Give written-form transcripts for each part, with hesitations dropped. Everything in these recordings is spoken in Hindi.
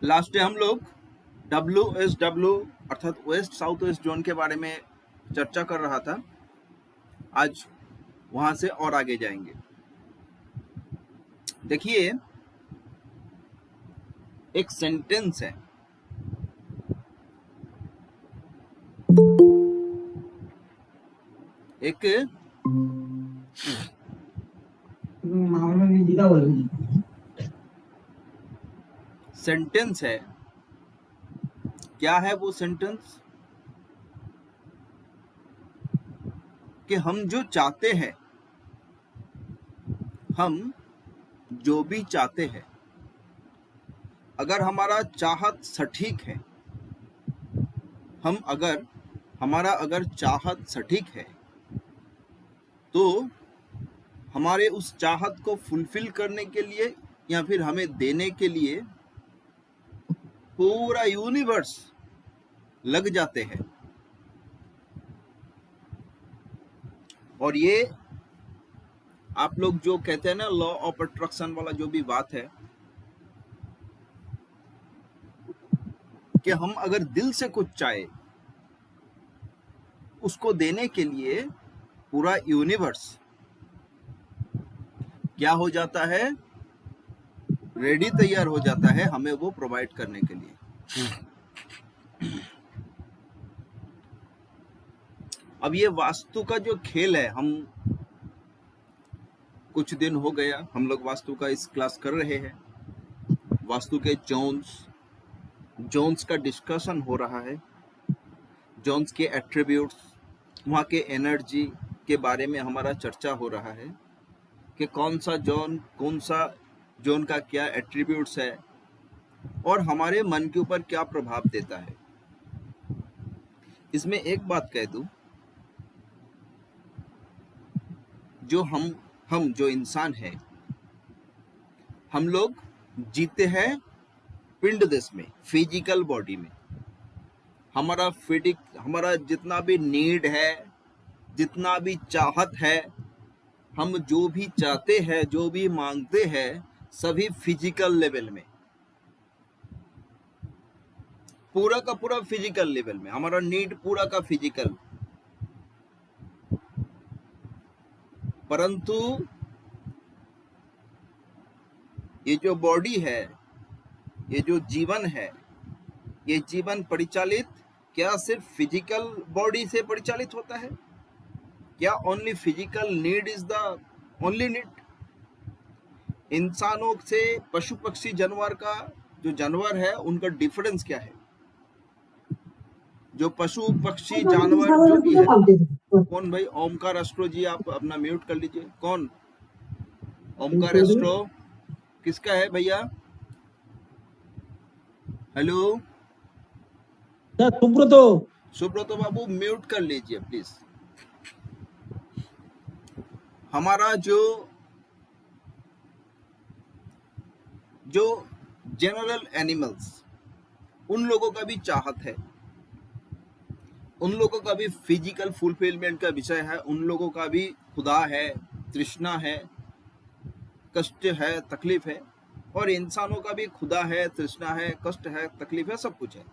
लास्ट डे हम लोग WSW अर्थात वेस्ट साउथ वेस्ट जोन के बारे में चर्चा कर रहा था। आज वहां से और आगे जाएंगे। देखिए, एक सेंटेंस है, एक सेंटेंस है। क्या है वो सेंटेंस? कि हम जो चाहते हैं, हम जो भी चाहते हैं, अगर हमारा चाहत सटीक है, हमारा चाहत सटीक है, तो हमारे उस चाहत को फुलफिल करने के लिए या फिर हमें देने के लिए पूरा यूनिवर्स लग जाते हैं। और ये आप लोग जो कहते हैं ना, लॉ ऑफ अट्रैक्शन वाला जो भी बात है, कि हम अगर दिल से कुछ चाहे, उसको देने के लिए पूरा यूनिवर्स क्या हो जाता है? रेडी, तैयार हो जाता है हमें वो प्रोवाइड करने के लिए। अब ये वास्तु का जो खेल है, हम कुछ दिन हो गया हम लोग वास्तु का इस क्लास कर रहे हैं। वास्तु के जोन्स का डिस्कशन हो रहा है। जोन्स के एट्रीब्यूट्स, वहाँ के एनर्जी के बारे में हमारा चर्चा हो रहा है कि कौन सा जोन का क्या एट्रीब्यूट्स है और हमारे मन के ऊपर क्या प्रभाव देता है। इसमें एक बात कह दूं, जो हम जो इंसान है, हम लोग जीते हैं पिंड देश में, फिजिकल बॉडी में। हमारा जितना भी नीड है, जितना भी चाहत है, हम जो भी चाहते हैं, जो भी मांगते हैं, सभी फिजिकल लेवल में, पूरा का पूरा फिजिकल लेवल में हमारा नीड पूरा का फिजिकल। परंतु ये जो बॉडी है, ये जो जीवन है, ये जीवन परिचालित क्या सिर्फ फिजिकल बॉडी से परिचालित होता है? क्या only physical need is the only need? इंसानों से पशु पक्षी जानवर का जो जानवर है, उनका डिफरेंस क्या है? जो पशु पक्षी जानवर जो भी है, कौन भाई? ओमकार एस्ट्रो जी, आप अपना म्यूट कर लीजिए। कौन ओमकार एस्ट्रो? किसका है भैया? हेलो सुब्रत बाबू, म्यूट कर लीजिए प्लीज। हमारा जो जनरल एनिमल्स, उन लोगों का भी चाहत है, उन लोगों का भी फिजिकल फुलफिलमेंट का विषय है, उन लोगों का भी खुदा है, तृष्णा है, कष्ट है, तकलीफ है। और इंसानों का भी खुदा है, तृष्णा है, कष्ट है, तकलीफ है, सब कुछ है।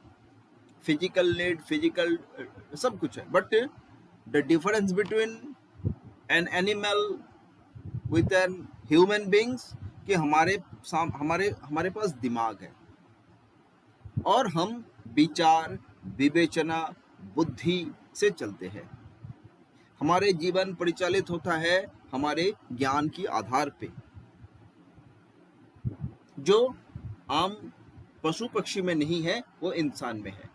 फिजिकल नीड, फिजिकल सब कुछ है। But the difference between an animal with an human beings, कि हमारे पास दिमाग है और हम विचार, विवेचना, बुद्धि से चलते हैं। हमारे जीवन परिचालित होता है हमारे ज्ञान की आधार पे, जो आम पशु पक्षी में नहीं है, वो इंसान में है।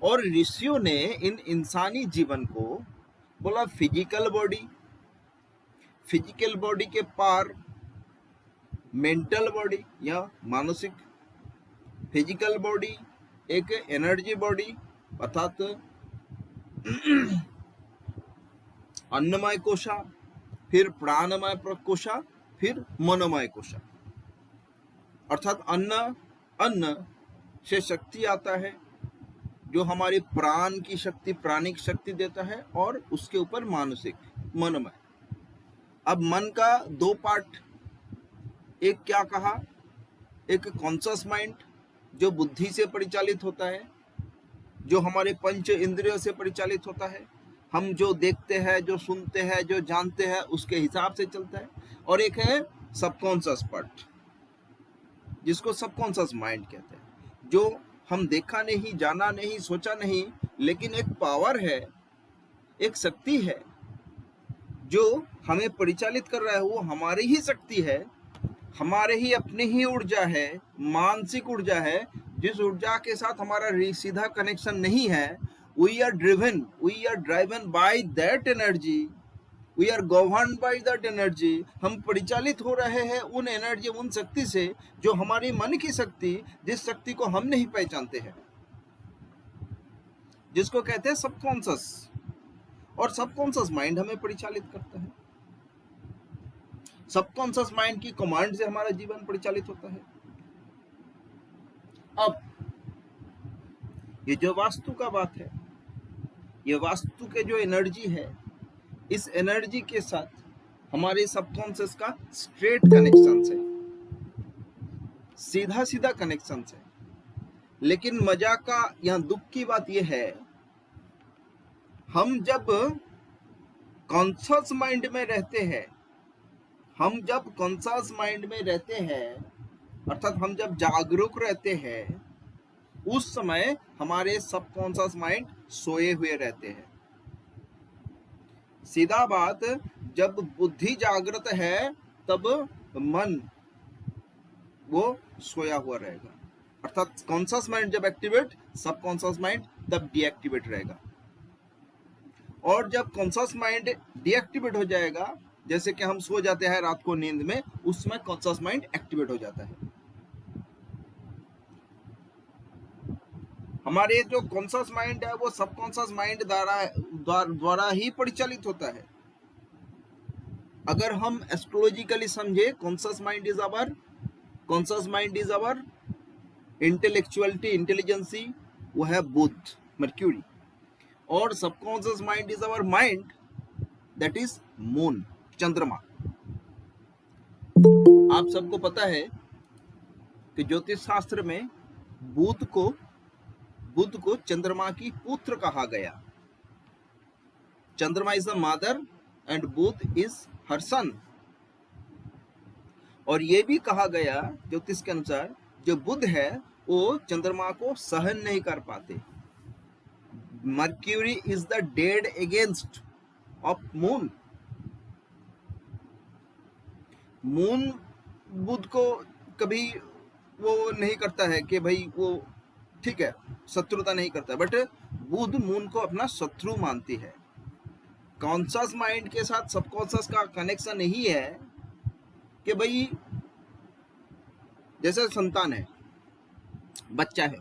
और ऋषियों ने इन इंसानी जीवन को बोला फिजिकल बॉडी के पार मेंटल बॉडी या मानसिक, फिजिकल बॉडी एक एनर्जी बॉडी, अर्थात अन्नमय कोशा, फिर प्राणमय कोशा, फिर मनोमय कोशा। अर्थात अन्न से शक्ति आता है, जो हमारी प्राण की शक्ति, प्राणिक शक्ति देता है, और उसके ऊपर मानसिक, मनोमय। अब मन का दो पार्ट, एक क्या कहा? एक कॉन्शियस माइंड जो बुद्धि से परिचालित होता है, जो हमारे पंच इंद्रियों से परिचालित होता है, हम जो देखते हैं, जो सुनते हैं, जो जानते हैं उसके हिसाब से चलता है। और एक है सबकॉन्शियस पार्ट, जिसको सबकॉन्शियस माइंड कहते हैं, जो हम देखा नहीं, जाना नहीं, सोचा नहीं, लेकिन एक पावर है, एक शक्ति है जो हमें परिचालित कर रहा है। वो हमारी ही शक्ति है, हमारे ही अपनी ही ऊर्जा है, मानसिक ऊर्जा है, जिस ऊर्जा के साथ हमारा सीधा कनेक्शन नहीं है। We are driven by that energy, we are govern by that energy. हम परिचालित हो रहे हैं उन एनर्जी, उन शक्ति से, जो हमारी मन की शक्ति, जिस शक्ति को हम नहीं पहचानते हैं, जिसको कहते हैं सबकॉन्शियस। और सबकॉन्शियस माइंड हमें परिचालित करता है। सबकॉन्शियस माइंड की कमांड से हमारा जीवन परिचालित होता है। अब ये जो वास्तु का बात है, ये वास्तु के जो एनर्जी है, इस एनर्जी के साथ हमारे सबकॉन्शियस का स्ट्रेट कनेक्शन है, सीधा सीधा कनेक्शन है। लेकिन मजा का यहाँ दुख की बात यह है, हम जब कॉन्शियस माइंड में रहते हैं, हम जब कॉन्शियस माइंड में रहते हैं, अर्थात हम जब जागरूक रहते हैं, उस समय हमारे सबकॉन्शियस माइंड सोए हुए रहते हैं। सीधा बात, जब बुद्धि जागृत है तब मन वो सोया हुआ रहेगा। अर्थात कॉन्शियस माइंड जब एक्टिवेट, सबकॉन्शियस माइंड तब डीएक्टिवेट रहेगा। और जब कॉन्शियस माइंड डीएक्टिवेट हो जाएगा, जैसे कि हम सो जाते हैं रात को नींद में, उस समय कॉन्शियस माइंड एक्टिवेट हो जाता है। हमारे जो कॉन्शियस माइंड है वो सबकॉन्शियस माइंड द्वारा ही परिचालित होता है। अगर हम एस्ट्रोलॉजिकली समझे, conscious mind is our intellectuality, intelligency, वो है बुध, मर्क्यूरी। और subconscious mind is our mind, that is moon, चंद्रमा। आप सबको पता है कि ज्योतिष शास्त्र में बुध को चंद्रमा की पुत्र कहा गया। Chandrama is the mother and Budh is her son. और ये भी कहा गया ज्योतिष के अनुसार, जो बुध है वो चंद्रमा को सहन नहीं कर पाते। Mercury is the dead against of moon. Moon Budh को कभी वो नहीं करता है कि भाई वो ठीक है, शत्रुता नहीं करता, बट बुध मून को अपना शत्रु मानती है। कॉन्शियस माइंड के साथ सबकॉन्शियस का कनेक्शन यही है कि भाई जैसे संतान है, बच्चा है,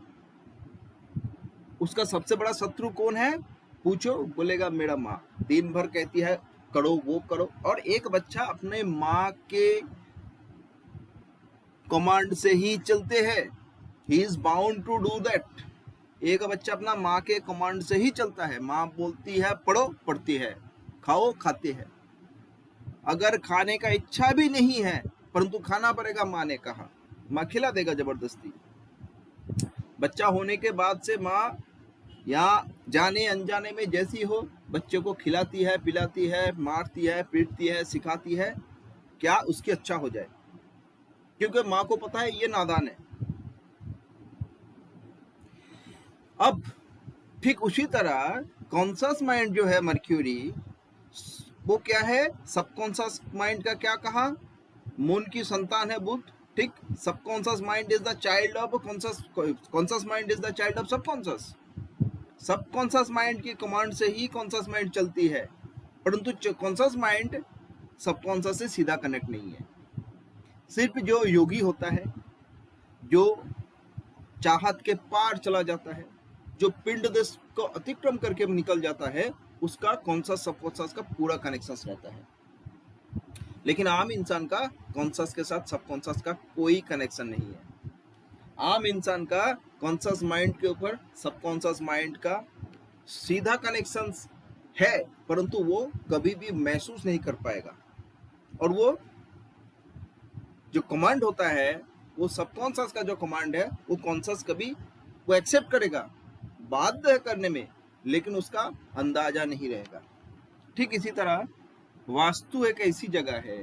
उसका सबसे बड़ा शत्रु कौन है पूछो, बोलेगा मेरा माँ। दिन भर कहती है करो वो करो, और एक बच्चा अपने माँ के कमांड से ही चलते हैं। He is bound to do that. एक बच्चा अपना माँ के कमांड से ही चलता है। माँ बोलती है पढ़ो, पढ़ती है, खाओ, खाते हैं। अगर खाने का इच्छा भी नहीं है परंतु खाना पड़ेगा, माँ ने कहा, माँ खिला देगा जबरदस्ती। बच्चा होने के बाद से माँ या जाने अनजाने में जैसी हो बच्चे को खिलाती है, पिलाती है, मारती है, पीटती है, सिखाती है, क्या उसकी अच्छा हो जाए, क्योंकि माँ को पता है ये नादान है। अब ठीक उसी तरह कॉन्शियस माइंड जो है मर्क्यूरी, वो क्या है, सबकॉन्शियस माइंड का क्या कहा, मून की संतान है बुध। ठीक, subconscious mind is the child of conscious mind is the child of subconscious. Subconscious mind की कमांड से ही कॉन्शियस माइंड चलती है, परंतु कॉन्शियस माइंड सबकॉन्शियस से सीधा कनेक्ट नहीं है। सिर्फ जो योगी होता है, जो चाहत के पार चला जाता है, जो पिंड देश को अतिक्रम करके निकल जाता है, उसका कॉन्शियस सबकॉन्शियस का पूरा कनेक्शन रहता है। लेकिन आम इंसान का कॉन्शियस के साथ सबकॉन्शियस का कोई कनेक्शन नहीं है। आम इंसान का कॉन्शियस माइंड के ऊपर सबकॉन्शियस माइंड का सीधा कनेक्शन है, परंतु वो कभी भी महसूस नहीं कर पाएगा। और वो जो कमांड होता है वो सबकॉन्शियस का जो कमांड है वो कॉन्शियस कभी वो एक्सेप्ट करेगा, बाध्य है करने में, लेकिन उसका अंदाजा नहीं रहेगा। ठीक इसी तरह वास्तु एक ऐसी जगह है,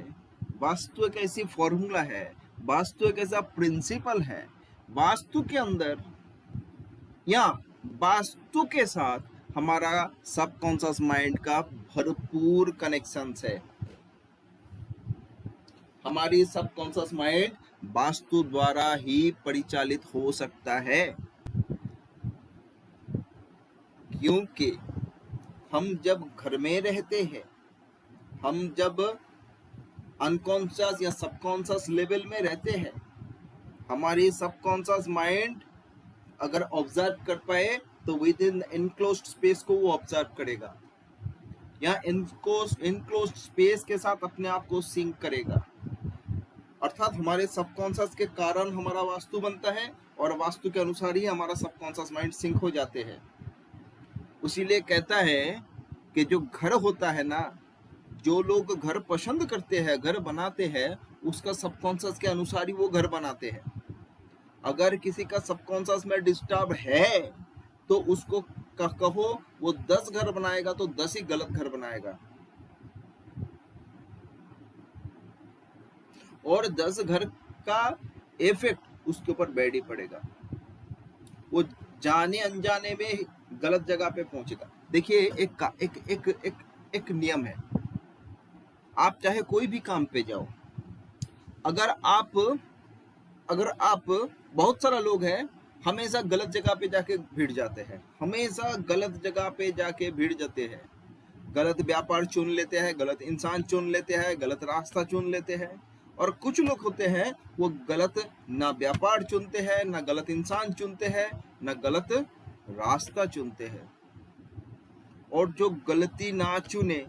वास्तु एक ऐसी फॉर्मूला है, वास्तु एक ऐसा प्रिंसिपल है, वास्तु के अंदर या वास्तु के साथ हमारा सबकॉन्शियस माइंड का भरपूर कनेक्शन है। हमारी सबकॉन्शियस माइंड वास्तु द्वारा ही परिचालित हो सकता है, क्योंकि हम जब घर में रहते हैं, हम जब अनकॉन्शियस या सबकॉन्शियस लेवल में रहते हैं, हमारी सबकॉन्शियस माइंड अगर ऑब्जर्व कर पाए तो विद इन इनक्लोज्ड स्पेस को वो ऑब्जर्व करेगा, या इनक्लोज्ड स्पेस के साथ अपने आप को सिंक करेगा। अर्थात हमारे सबकॉन्शियस के कारण हमारा वास्तु बनता है और वास्तु के अनुसार ही हमारा सबकॉन्शियस माइंड सिंक हो जाते हैं। इसीलिए कहता है कि जो घर होता है ना, जो लोग घर पसंद करते हैं, घर बनाते हैं, उसका सबकॉन्शियस के अनुसार ही वो घर बनाते हैं। अगर किसी का सबकॉन्शियस में डिस्टर्ब है तो उसको कहो वो 10 घर बनाएगा तो 10 ही गलत घर बनाएगा, और 10 घर का इफेक्ट उसके ऊपर बैड ही पड़ेगा, वो जाने अनजाने में गलत जगह पे पहुंचेगा। देखिए एक नियम है, आप चाहे कोई भी काम पे जाओ, अगर आप बहुत सारा लोग हैं हमेशा गलत जगह पे जाके भिड़ जाते हैं, हमेशा गलत जगह पे जाके भिड़ जाते हैं, गलत व्यापार चुन लेते हैं, गलत इंसान चुन लेते हैं, गलत रास्ता चुन लेते हैं। और कुछ लोग होते हैं वो गलत ना व्यापार चुनते हैं, ना गलत इंसान चुनते हैं, ना गलत रास्ता चुनते हैं। और जो गलती ना चुने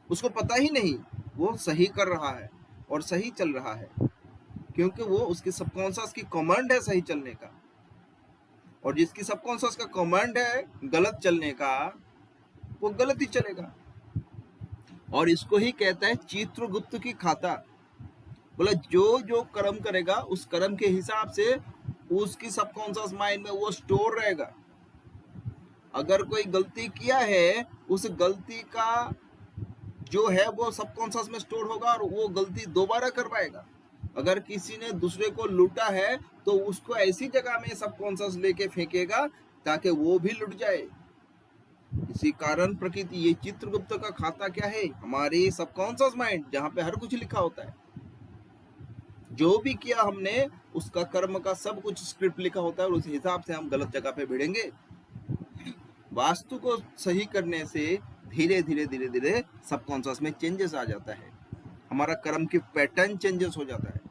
उसको पता ही नहीं वो सही कर रहा है और सही चल रहा है, क्योंकि वो उसके सबकॉन्शियस की कमांड है सही चलने का, और जिसकी सबकॉन्शियस का कमांड है गलत चलने का वो गलत ही चलेगा। और इसको ही कहता है चित्रगुप्त की खाता। बोला जो जो कर्म करेगा उस कर्म के हिसाब से उसकी सबकॉन्शियस माइंड में वो स्टोर रहेगा। अगर कोई गलती किया है उस गलती का जो है वो सबकॉन्शियस में स्टोर होगा और वो गलती दोबारा कर पाएगा। अगर किसी ने दूसरे को लूटा है तो उसको ऐसी जगह में सबकॉन्शियस लेके फेंकेगा ताकि वो भी लुट जाए। इसी कारण प्रकृति, ये चित्रगुप्त का खाता क्या है, हमारे सबकॉन्शियस माइंड, जहाँ पे हर कुछ लिखा होता है। जो भी किया हमने उसका कर्म का सब कुछ स्क्रिप्ट लिखा होता है और उस हिसाब से हम गलत जगह पे भिड़ेंगे। वास्तु को सही करने से धीरे धीरे सबकॉन्शियस में चेंजेस आ जाता है, हमारा कर्म की पैटर्न चेंजेस हो जाता है,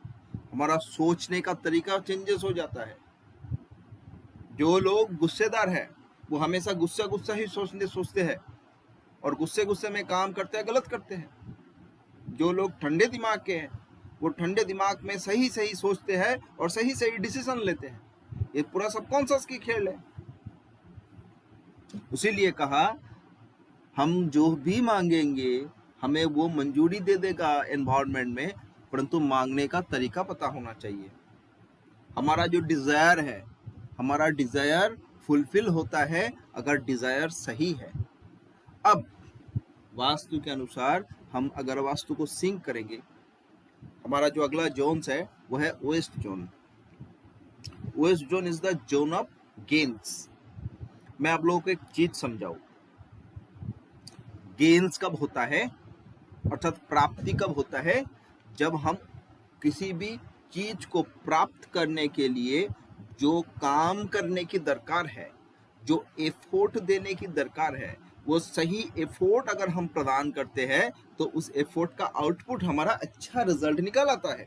हमारा सोचने का तरीका चेंजेस हो जाता है। जो लोग गुस्सेदार है वो हमेशा गुस्सा ही सोचते हैं और गुस्से में काम करते हैं, गलत करते हैं। जो लोग ठंडे दिमाग के हैं वो ठंडे दिमाग में सही सोचते हैं और सही डिसीजन लेते हैं। ये पूरा सबकॉन्शियस की खेल है। इसीलिए कहा हम जो भी मांगेंगे हमें वो मंजूरी दे देगा एनवायरनमेंट में, परंतु मांगने का तरीका पता होना चाहिए। हमारा जो डिजायर है, हमारा डिजायर फुलफिल होता है अगर डिजायर सही है। अब वास्तु के अनुसार हम अगर वास्तु को सिंक करेंगे, हमारा जो अगला जोन है वो है west zone. Waste zone is the zone of gains. मैं आप लोगों को एक चीज समझाऊं, गेन्स कब होता है, अर्थात प्राप्ति कब होता है, जब हम किसी भी चीज को प्राप्त करने के लिए जो काम करने की दरकार है, जो एफोर्ट देने की दरकार है, वो सही एफोर्ट अगर हम प्रदान करते हैं तो उस एफोर्ट का आउटपुट हमारा अच्छा रिजल्ट निकल आता है।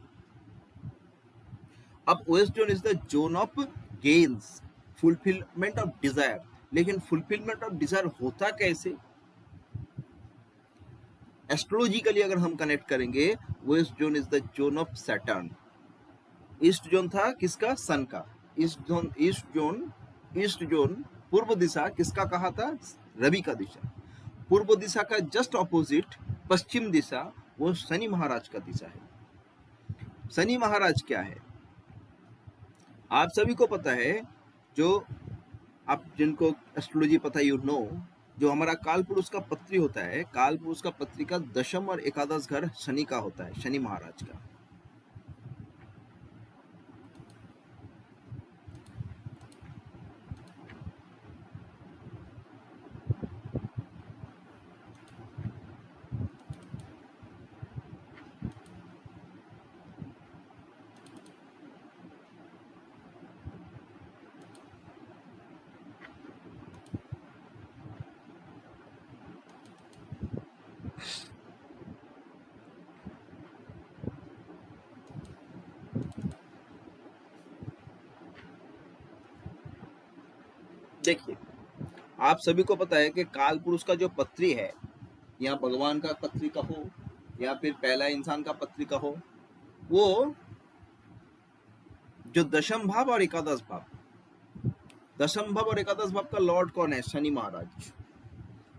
अब waste zone is the zone of gains, fulfilment of desire. लेकिन फुलफिलमेंट ऑफ डिजायर होता कैसे? एस्ट्रोलॉजिकली अगर हम कनेक्ट करेंगे, waste zone is the zone of Saturn. East zone था किसका? सन का। ईस्ट जोन पूर्व दिशा किसका कहा था? रवि का दिशा। पूर्व दिशा का जस्ट ऑपोजिट पश्चिम दिशा वो शनि महाराज का दिशा है। शनि महाराज क्या है? आप सभी को पता है, जो आप जिनको एस्ट्रोलॉजी पता है, यू नो, जो हमारा काल पुरुष का पत्री होता है, काल पुरुष का पत्री का दशम और एकादश घर शनि का होता है, शनि महाराज का। देखिए, आप सभी को पता है कि काल पुरुष का जो पत्री है, या भगवान का पत्री कहो या फिर पहला इंसान का पत्री कहो, वो जो दशम भाव और एकादश भाव, दशम भाव और एकादश भाव का लॉर्ड कौन है? शनि महाराज।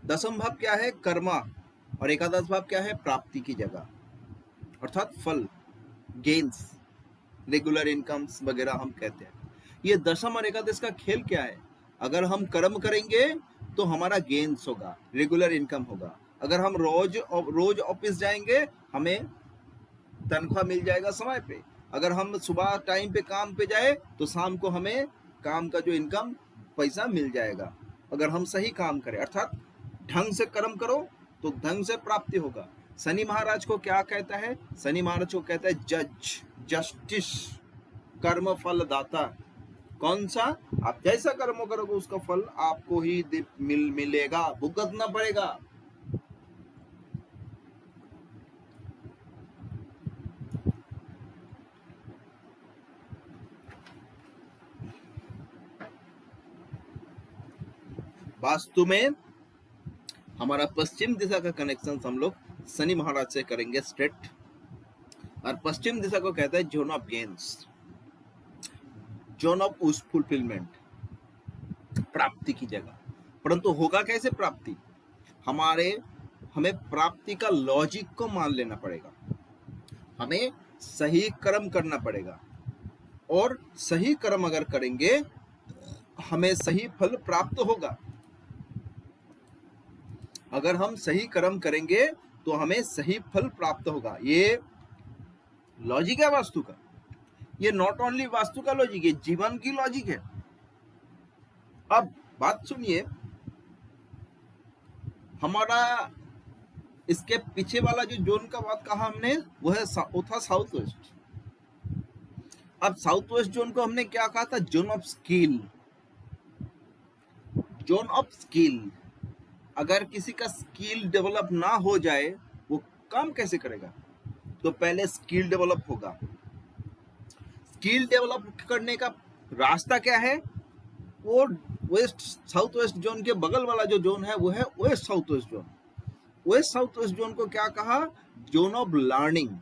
दशम भाव क्या है? कर्मा, और एकादश भाव क्या है? प्राप्ति की जगह, अर्थात फल, गेन्स, रेगुलर इनकम्स वगैरह हम कहते हैं। ये दशम और एकादश का खेल क्या है? अगर हम कर्म करेंगे तो हमारा गेन्स होगा, रेगुलर इनकम होगा। अगर हम रोज ऑफिस जाएंगे, हमें तनख्वाह मिल जाएगा समय पे। अगर हम सुबह टाइम पे काम पे जाए तो शाम को हमें काम का जो इनकम पैसा मिल जाएगा, अगर हम सही काम करें, अर्थात ढंग से कर्म करो तो ढंग से प्राप्ति होगा। शनि महाराज को क्या कहता है? शनि महाराज को कहता है जज, जस्टिस, कर्म फल दाता। कौन सा? आप जैसा कर्म करोगे उसका फल आपको ही मिलेगा, भुगतना पड़ेगा। वास्तु में हमारा पश्चिम दिशा का कनेक्शन हम लोग शनि महाराज से करेंगे स्ट्रेट, और पश्चिम दिशा को कहता है zone of gains, zone of fulfilment, प्राप्ति की जगह। परंतु होगा कैसे प्राप्ति? हमें प्राप्ति का लॉजिक को मान लेना पड़ेगा, हमें सही कर्म करना पड़ेगा, और सही कर्म अगर करेंगे हमें सही फल प्राप्त होगा। अगर हम सही कर्म करेंगे तो हमें सही फल प्राप्त होगा। ये लॉजिक है वास्तु का। ये नॉट ओनली वास्तु का लॉजिक है, जीवन की लॉजिक है। अब बात सुनिए, हमारा इसके पीछे वाला जो जोन का बात कहा हमने, वो था साउथ वेस्ट। अब साउथ वेस्ट जोन को हमने क्या कहा था? Zone of skill, zone of skill. अगर किसी का स्किल डेवलप ना हो जाए वो काम कैसे करेगा? तो पहले स्किल डेवलप होगा। स्किल डेवलप करने का रास्ता क्या है? वो साउथ वेस्ट जोन के बगल वाला जो जोन है वो है west south west zone. West south west zone को क्या कहा? Zone of learning.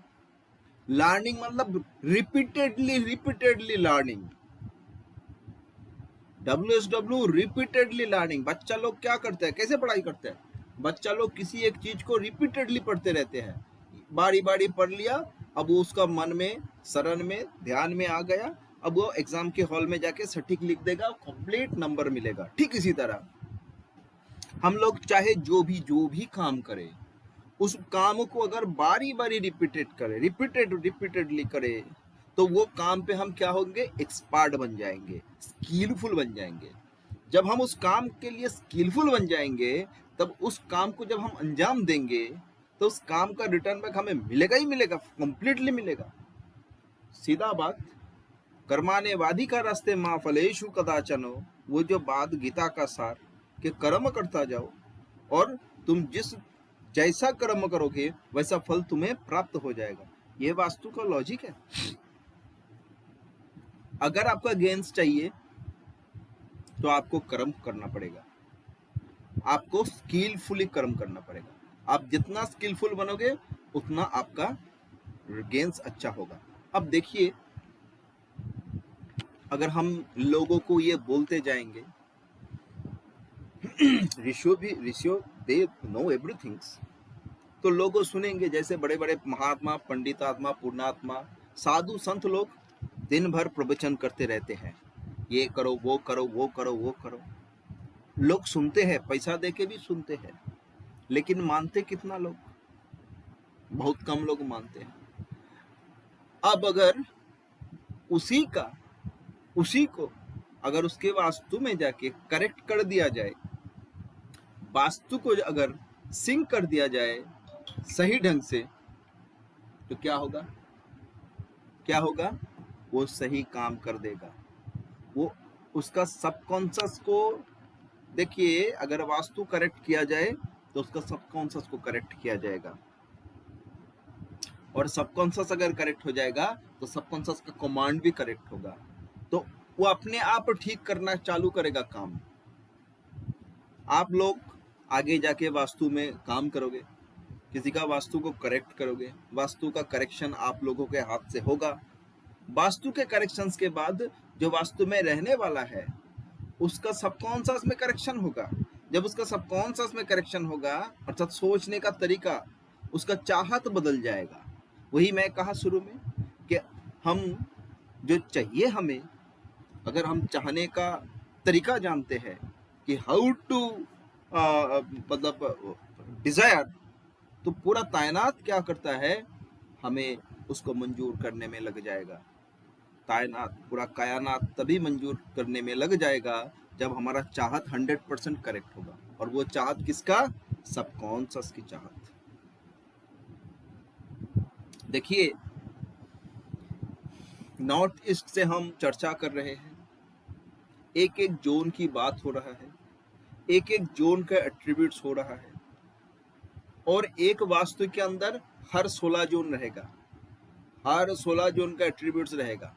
लर्निंग मतलब repeatedly learning, WSW, repeatedly learning. बच्चा लोग क्या करते हैं, कैसे पढ़ाई करते हैं? बच्चा लोग किसी एक चीज को रिपीटेडली पढ़ते रहते हैं, बारी बारी पढ़ लिया, अब वो उसका मन में, शरण में, ध्यान में आ गया, अब वो एग्जाम के हॉल में जाके सटीक लिख देगा, कंप्लीट नंबर मिलेगा। ठीक इसी तरह हम लोग चाहे जो भी काम करें, उस काम को अगर बारी बारी रिपीटेडली करें तो वो काम पे हम क्या होंगे? एक्सपर्ट बन जाएंगे, स्किलफुल बन जाएंगे। जब हम उस काम के लिए स्किलफुल बन जाएंगे, तब उस काम को जब हम अंजाम देंगे तो उस काम का रिटर्न बैक हमें मिलेगा ही मिलेगा, कंप्लीटली मिलेगा। सीधा बात, कर्माने वाधिका रास्ते माँ फलेशु कदाचनो, वो जो बात गीता का सार कि कर्म करता जाओ और तुम जैसा कर्म करोगे वैसा फल तुम्हें प्राप्त हो जाएगा। ये वास्तु का लॉजिक है। अगर आपका गेन्स चाहिए तो आपको कर्म करना पड़ेगा, आपको स्किलफुली कर्म करना पड़ेगा। आप जितना स्किलफुल बनोगे उतना आपका गेन्स अच्छा होगा। अब देखिए, अगर हम लोगों को ये बोलते जाएंगे ऋषियों दे नो एवरीथिंग, तो लोग सुनेंगे। जैसे बड़े बड़े महात्मा, पंडित आत्मा, पूर्णात्मा, साधु संत लोग दिन भर प्रवचन करते रहते हैं, ये करो वो करो वो करो वो करो। लोग सुनते हैं, पैसा देके भी सुनते हैं, लेकिन मानते कितना लोग? बहुत कम लोग मानते हैं। अब अगर उसी को अगर उसके वास्तु में जाके करेक्ट कर दिया जाए, वास्तु को अगर सिंक कर दिया जाए सही ढंग से, तो क्या होगा? क्या होगा? वो सही काम कर देगा। वो उसका सबकॉन्शियस को देखिए, अगर वास्तु करेक्ट किया जाए तो उसका सबकॉन्शियस को करेक्ट किया जाएगा, और सबकॉन्शियस अगर करेक्ट हो जाएगा तो सबकॉन्शियस का कमांड भी करेक्ट होगा, तो वो अपने आप ठीक करना चालू करेगा काम। आप लोग आगे जाके वास्तु में काम करोगे, किसी का वास्तु को करेक्ट करोगे, वास्तु का करेक्शन आप लोगों के हाथ से होगा। वास्तु के करेक्शंस के बाद जो वास्तु में रहने वाला है उसका सबकॉन्शियस में करेक्शन होगा। जब उसका सबकॉन्शियस में करेक्शन होगा, अर्थात सोचने का तरीका, उसका चाहत बदल जाएगा। वही मैं कहा शुरू में कि हम जो चाहिए हमें, अगर हम चाहने का तरीका जानते हैं कि हाउ टू मतलब डिजायर, तो पूरा कायनात क्या करता है, हमें उसको मंजूर करने में लग जाएगा। कायनात, पूरा कायनात तभी मंजूर करने में लग जाएगा जब हमारा चाहत 100% करेक्ट होगा। और वो चाहत किसका? सबकॉन्शियस की चाहत। देखिए, नॉर्थ ईस्ट से हम चर्चा कर रहे हैं, एक एक जोन की बात हो रहा है, एक एक जोन का एट्रीब्यूट्स हो रहा है, और एक वास्तु के अंदर हर 16 जोन रहेगा, हर 16 जोन का एट्रीब्यूट्स रहेगा,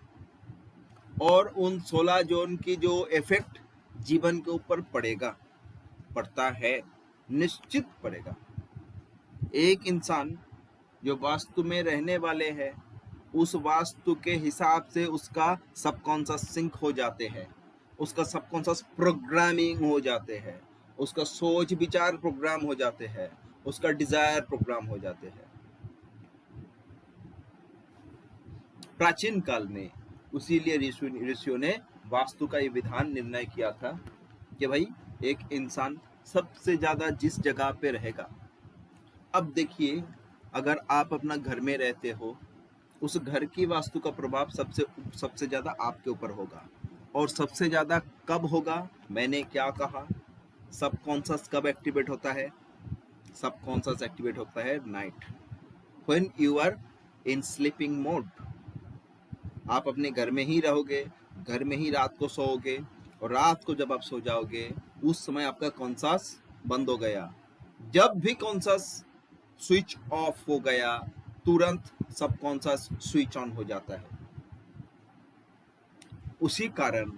और उन 16 जोन की जो इफेक्ट जीवन के ऊपर पड़ेगा, पड़ता है, निश्चित पड़ेगा। एक इंसान जो वास्तु में रहने वाले हैं, उस वास्तु के हिसाब से उसका सबकॉन्शियस सिंक हो जाते हैं, उसका सबकॉन्शियस प्रोग्रामिंग हो जाते हैं, उसका सोच विचार प्रोग्राम हो जाते हैं, उसका डिजायर प्रोग्राम हो जाते हैं। प्राचीन काल में उसीलिए ऋषियों ने वास्तु का ये विधान निर्णय किया था कि भाई एक इंसान सबसे ज्यादा जिस जगह पे रहेगा। अब देखिए, अगर आप अपना घर में रहते हो, उस घर की वास्तु का प्रभाव सबसे ज्यादा आपके ऊपर होगा। और सबसे ज्यादा कब होगा? मैंने क्या कहा, सबकॉन्शियस कब एक्टिवेट होता है? सबकॉन्शियस एक्टिवेट होता है night, when you are in sleeping mode. आप अपने घर में ही रहोगे, घर में ही रात को सोओगे, और रात को जब आप सो जाओगे उस समय आपका कॉन्शियस बंद हो गया। जब भी कॉन्शियस स्विच ऑफ हो गया, तुरंत सबकॉन्शियस स्विच ऑन हो जाता है। उसी कारण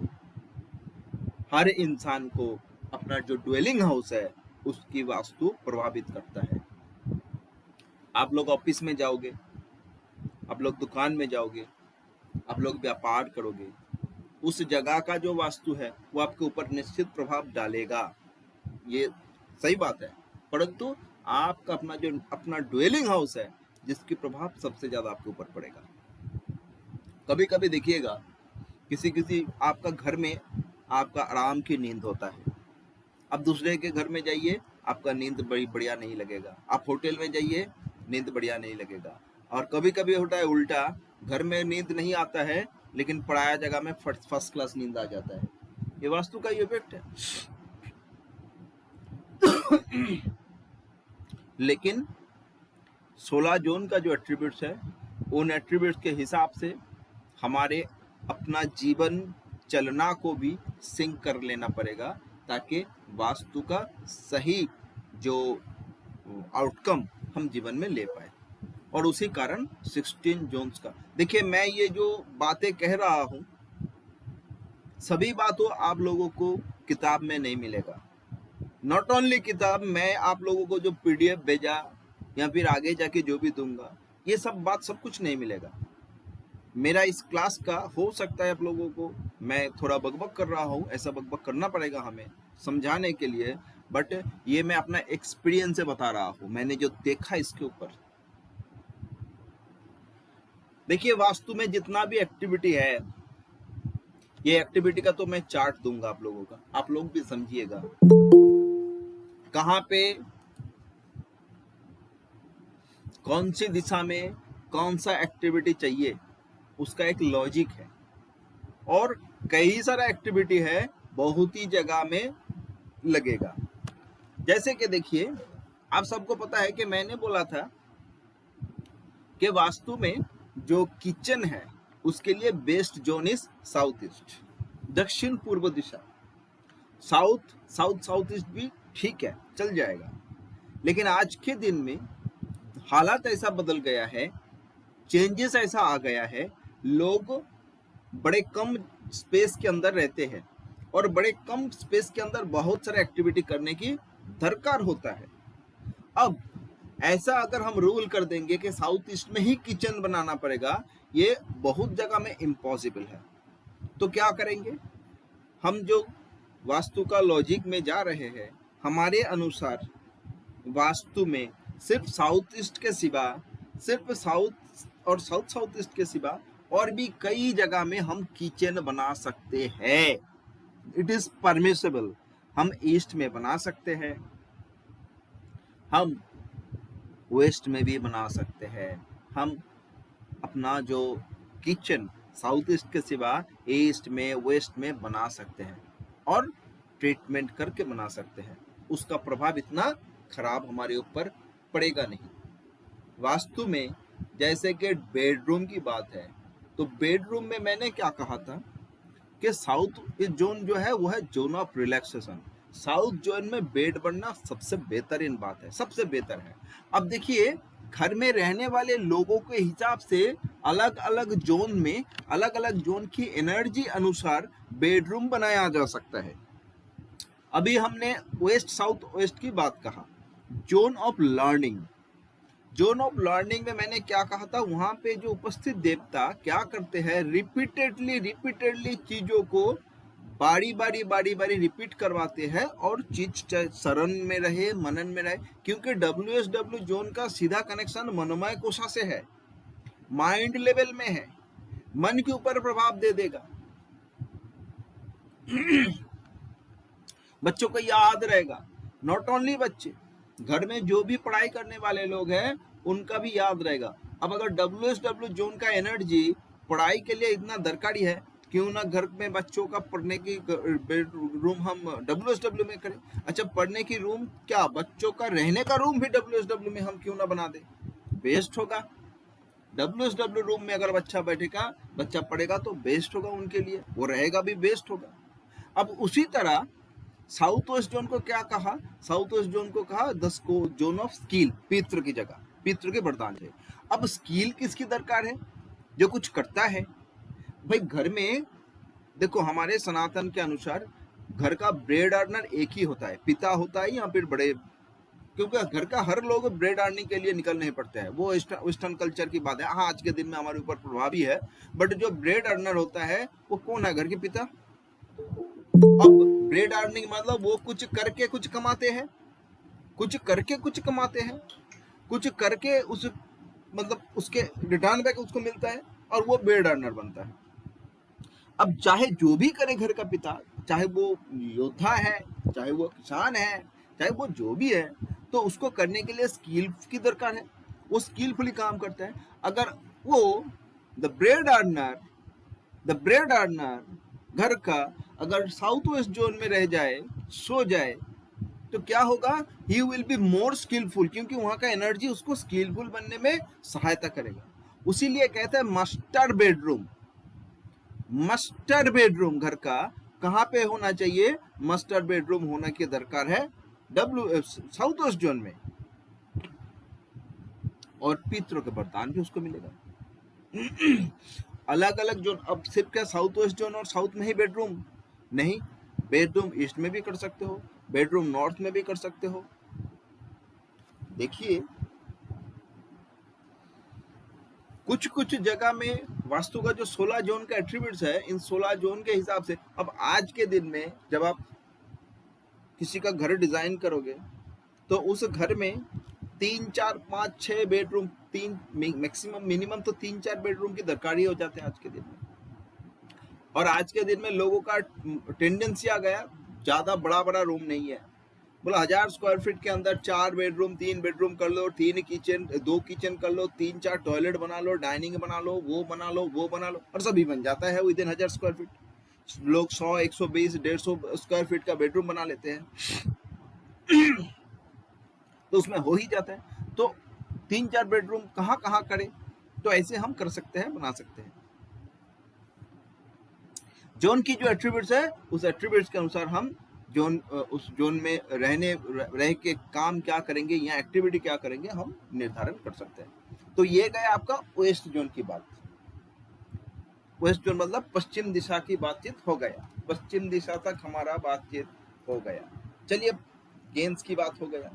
हर इंसान को अपना जो ड्वेलिंग हाउस है उसकी वास्तु प्रभावित करता है। आप लोग ऑफिस में जाओगे, आप लोग दुकान में जाओगे, आप लोग व्यापार करोगे, उस जगह का जो वास्तु है वो आपके ऊपर निश्चित प्रभाव डालेगा, ये सही बात है। परंतु आपका अपना ड्वेलिंग हाउस है जिसकी प्रभाव सबसे ज्यादा आपके ऊपर पड़ेगा। कभी कभी देखिएगा, किसी आपका घर में आपका आराम की नींद होता है, अब दूसरे के घर में जाइए, आपका नींद बड़ी बढ़िया नहीं लगेगा। आप होटल में जाइए, नींद बढ़िया नहीं लगेगा। और कभी कभी होता है उल्टा, घर में नींद नहीं आता है लेकिन पराया जगह में फर्स्ट क्लास नींद आ जाता है। ये वास्तु का इफेक्ट है। लेकिन 16 जोन का जो एट्रीब्यूट्स है, उन एट्रीब्यूट्स के हिसाब से हमारे अपना जीवन चलना को भी सिंक कर लेना पड़ेगा, ताकि वास्तु का सही जो आउटकम हम जीवन में ले पाए। और उसी कारण 16 जोन्स का, देखिए मैं ये जो बातें कह रहा हूँ, सभी बातों आप लोगों को किताब में नहीं मिलेगा। नॉट ओनली किताब, मैं आप लोगों को जो PDF भेजा या फिर आगे जाके जो भी दूंगा, ये सब कुछ नहीं मिलेगा। मेरा इस क्लास का हो सकता है आप लोगों को मैं थोड़ा बकबक कर रहा हूँ, ऐसा बकबक करना पड़ेगा हमें समझाने के लिए, बट ये मैं अपना एक्सपीरियंस से बता रहा हूँ, मैंने जो देखा इसके ऊपर। देखिए वास्तु में जितना भी एक्टिविटी है, ये एक्टिविटी का तो मैं चार्ट दूंगा आप लोगों का, आप लोग भी समझिएगा कहाँ पे कौन सी दिशा में कौन सा एक्टिविटी चाहिए, उसका एक लॉजिक है। और कई सारा एक्टिविटी है, बहुत ही जगह में लगेगा। जैसे कि देखिए, आप सबको पता है कि मैंने बोला था कि वास्तु में जो किचन है उसके लिए west zone is south east, दक्षिण पूर्व दिशा। साउथ ईस्ट भी ठीक है, चल जाएगा। लेकिन आज के दिन में हालात ऐसा बदल गया है, चेंजेस ऐसा आ गया है, लोग बड़े कम स्पेस के अंदर रहते हैं और बड़े कम स्पेस के अंदर बहुत सारे एक्टिविटी करने की दरकार होता है। अब ऐसा अगर हम रूल कर देंगे कि साउथ ईस्ट में ही किचन बनाना पड़ेगा, ये बहुत जगह में इम्पॉसिबल है। तो क्या करेंगे हम? जो वास्तु का लॉजिक में जा रहे हैं, हमारे अनुसार वास्तु में सिर्फ साउथ ईस्ट के सिवा, सिर्फ साउथ और साउथ ईस्ट के सिवा और भी कई जगह में हम किचन बना सकते हैं। It is permissible. हम ईस्ट में बना सकते हैं, हम वेस्ट में भी बना सकते हैं, हम अपना जो किचन साउथ ईस्ट के सिवा ईस्ट में वेस्ट में बना सकते हैं और ट्रीटमेंट करके बना सकते हैं। उसका प्रभाव इतना खराब हमारे ऊपर पड़ेगा नहीं। वास्तु में जैसे कि बेडरूम की बात है, तो बेडरूम में मैंने क्या कहा था कि साउथ जोन जो है वो है zone of relaxation. South zone में बेड बनना सबसे बेहतरीन बात है, सबसे बेहतर है। अब देखिए, घर में रहने वाले लोगों के हिसाब से अलग अलग जोन में अलग अलग जोन की एनर्जी अनुसार बेडरूम बनाया जा सकता है। अभी हमने वेस्ट साउथ वेस्ट की बात कहा। Zone of learning, zone of learning में मैंने क्या कहा था, वहां पे जो उपस्थित देवता क्या करते हैं, रिपीटेडली चीजों को बारी बारी रिपीट करवाते हैं और चीज शरण में रहे, मनन में रहे। क्योंकि WSW जोन का सीधा कनेक्शन मनोमय कोशा से है, माइंड लेवल में है, मन के ऊपर प्रभाव दे देगा। बच्चों को याद रहेगा। नॉट ओनली बच्चे, घर में जो भी पढ़ाई करने वाले लोग हैं उनका भी याद रहेगा। अब अगर WSW जोन का एनर्जी पढ़ाई के लिए इतना दरकारी है, क्यों ना घर में बच्चों का पढ़ने की रूम हम WSW में करें। अच्छा, पढ़ने की रूम क्या, बच्चों का रहने का रूम भी WSW में हम क्यों ना बना दें, बेस्ट होगा। WSW रूम में अगर बच्चा बैठेगा, बच्चा पढ़ेगा तो बेस्ट होगा उनके लिए, वो रहेगा भी बेस्ट होगा। अब उसी तरह साउथ वेस्ट जोन को क्या कहा, साउथ वेस्ट जोन को कहा जोन ऑफ स्किल, पितृ की जगह, पितृ के वरदान है। अब स्किल किसकी दरकार है, जो कुछ करता है। भाई घर में देखो, हमारे सनातन के अनुसार घर का ब्रेड अर्नर एक ही होता है, पिता होता है या फिर बड़े, क्योंकि घर का हर लोग ब्रेड अर्निंग के लिए निकल नहीं पड़ते हैं। वो वेस्टर्न कल्चर की बात है, हाँ आज के दिन में हमारे ऊपर प्रभावी है, बट जो ब्रेड अर्नर होता है वो कौन है, घर के पिता। अब ब्रेड अर्निंग मतलब वो कुछ करके कुछ कमाते हैं, कुछ करके कुछ कमाते हैं, कुछ करके उस मतलब उसके रिटर्न बैक उसको मिलता है और वो ब्रेड अर्नर बनता है। अब चाहे जो भी करे घर का पिता, चाहे वो योद्धा है, चाहे वो किसान है, चाहे वो जो भी है, तो उसको करने के लिए स्किल की दरकार है, वो स्किलफुली काम करता है। अगर वो द ब्रेड अर्नर घर का अगर साउथ वेस्ट जोन में रह जाए, सो जाए, तो क्या होगा, he will be more skillful, क्योंकि वहां का एनर्जी उसको स्किलफुल बनने में सहायता करेगा। उसीलिए कहते हैं मास्टर बेडरूम घर का कहाँ पे होना चाहिए, मास्टर बेडरूम होने की दरकार है साउथ वेस्ट जोन में, और पितरों के वरदान भी उसको मिलेगा। अलग अलग जोन, अब सिर्फ क्या साउथ वेस्ट जोन और साउथ में ही बेडरूम नहीं, बेडरूम ईस्ट में भी कर सकते हो, बेडरूम नॉर्थ में भी कर सकते हो। देखिए कुछ कुछ जगह में वास्तु का जो 16 जोन का एट्रीब्यूट्स है, इन 16 जोन के हिसाब से, अब आज के दिन में जब आप किसी का घर डिजाइन करोगे तो उस घर में 3 4 5 6 बेडरूम, तीन मैक्सिमम मिनिमम तो 3 4 बेडरूम की दरकार ही हो जाते हैं आज के दिन में। और आज के दिन में लोगों का टेंडेंसी आ गया, ज्यादा बड़ा बड़ा रूम नहीं है, बोला 1000 स्क्वायर फीट के अंदर 4 बेडरूम 3 बेडरूम कर लो, 3 किचन 2 किचन कर लो, 3 4 टॉयलेट बना लो, डाइनिंग बना लो, वो बना लो, वो बना लो, और सभी बन जाता है विद इन 1000 स्क्वायर फीट। लोग 100 120 150 स्क्वायर फीट का बेडरूम बना लेते हैं, तो उसमें हो ही जाता है। तो 3 4 बेडरूम कहाँ कहाँ करें, तो ऐसे हम कर सकते हैं, बना सकते हैं। जोन की जो एट्रीब्यूट्स है उस एट्रीब्यूट्स के अनुसार हम जोन उस जोन में रह के काम क्या करेंगे या एक्टिविटी क्या करेंगे हम निर्धारण कर सकते हैं। तो ये गया आपका वेस्ट जोन की बात। वेस्ट जोन मतलब पश्चिम दिशा की बातचीत हो गया, पश्चिम दिशा तक हमारा बातचीत हो गया। चलिए गेम्स की बात हो गया,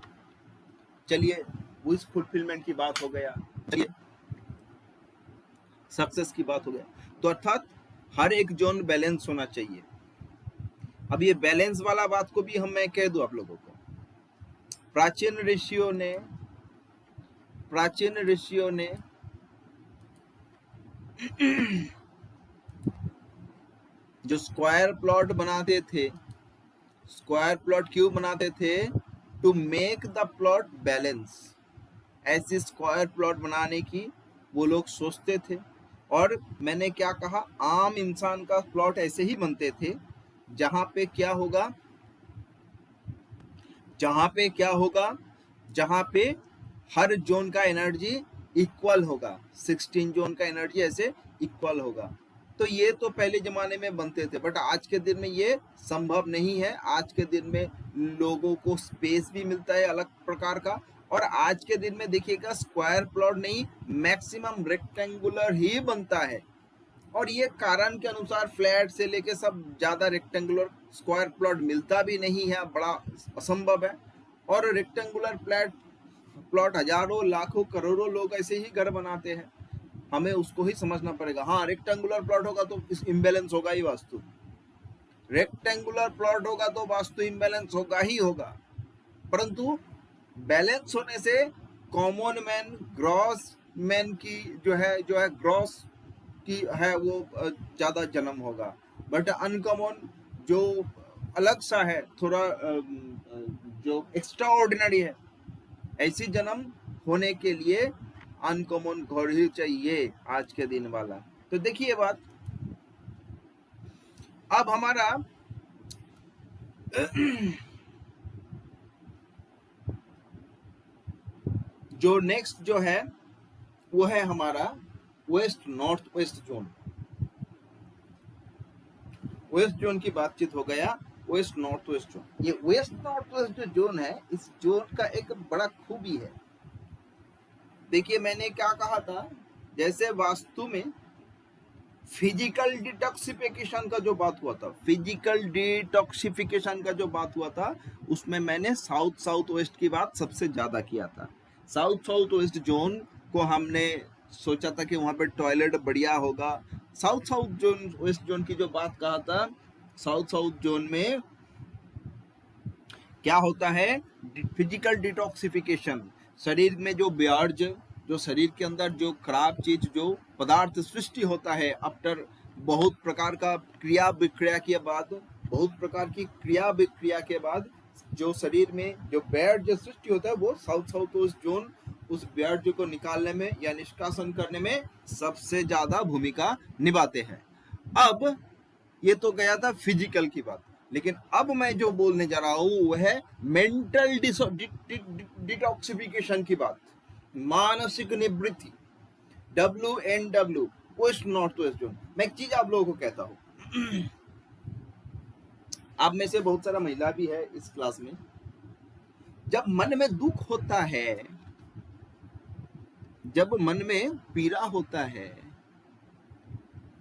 चलिए विश फुलफिलमेंट की बात हो गया, चलिए सक्सेस की बात हो गया। तो अर्थात हर एक जोन बैलेंस होना चाहिए। अब ये बैलेंस वाला बात को भी मैं कह दूं आप लोगों को, प्राचीन ऋषियों ने जो स्क्वायर प्लॉट बनाते थे, स्क्वायर प्लॉट क्यों बनाते थे? To make the plot balance. ऐसी स्क्वायर प्लॉट बनाने की वो लोग सोचते थे। और मैंने क्या कहा, आम इंसान का प्लॉट ऐसे ही बनते थे जहां पे क्या होगा, जहां पे हर जोन का एनर्जी इक्वल होगा, 16 जोन का एनर्जी ऐसे इक्वल होगा। तो ये तो पहले जमाने में बनते थे, बट आज के दिन में ये संभव नहीं है। आज के दिन में लोगों को स्पेस भी मिलता है अलग प्रकार का, और आज के दिन में देखिएगा स्क्वायर प्लॉट नहीं, मैक्सिमम रेक्टेंगुलर ही बनता है। और ये कारण के अनुसार फ्लैट से लेके सब ज्यादा रेक्टेंगुलर स्क्वायर प्लॉट मिलता भी नहीं है, बड़ा असंभव है। और रेक्टेंगुलर प्लॉट हजारों लाखों करोड़ों लोग ऐसे ही घर बनाते हैं, हमें उसको ही समझना पड़ेगा। हाँ, रेक्टेंगुलर प्लॉट होगा तो इस इम्बैलेंस होगा ही, वास्तु रेक्टेंगुलर प्लॉट होगा तो वास्तु इम्बैलेंस होगा ही होगा। परंतु बैलेंस होने से कॉमन मैन, ग्रॉस मैन की जो है ग्रॉस की है वो ज्यादा जन्म होगा, बट अनकॉमन जो अलग सा है, थोड़ा जो एक्स्ट्रा ऑर्डिनरी है, ऐसी जन्म होने के लिए अनकॉमन घर ही चाहिए आज के दिन वाला। तो देखिए बात, अब हमारा जो नेक्स्ट जो है वो है हमारा west north west zone. West zone की बातचीत हो गया, वेस्ट नॉर्थ वेस्ट जोन। ये वेस्ट नॉर्थ वेस्ट जो जोन है, इस जोन का एक बड़ा खूबी है। देखिए मैंने क्या कहा था, जैसे वास्तु में फिजिकल डिटॉक्सिफिकेशन का जो बात हुआ था, फिजिकल डिटॉक्सिफिकेशन का जो बात हुआ था, उसमें मैंने साउथ साउथ वेस्ट की बात सबसे ज्यादा किया था। साउथ साउथ वेस्ट जोन को हमने सोचा था कि वहां पे टॉयलेट बढ़िया होगा। South south zone west zone की जो बात कहा था, साउथ साउथ जोन में क्या होता है, फिजिकल डिटॉक्सिफिकेशन, शरीर में जो ब्यार्ज, जो शरीर के अंदर जो खराब चीज, जो पदार्थ सृष्टि होता है आफ्टर बहुत प्रकार का क्रिया विक्रिया के बाद, बहुत प्रकार की क्रिया विक्रिया के बाद जो शरीर में जो ब्यार्ज सृष्टि होता है, वो साउथ साउथ वेस्ट जोन उस ब्यार्ज को निकालने में या निष्कासन करने में सबसे ज्यादा भूमिका निभाते हैं। अब ये तो गया था फिजिकल की बात, लेकिन अब मैं जो बोलने जा रहा हूं वो है मेंटल डिटॉक्सिफिकेशन की बात, मानसिक निवृत्ति, WNW, west north west zone. मैं एक चीज आप लोगों को कहता हूं, आप में से बहुत सारा महिला भी है इस क्लास में, जब मन में दुख होता है, जब मन में पीड़ा होता है,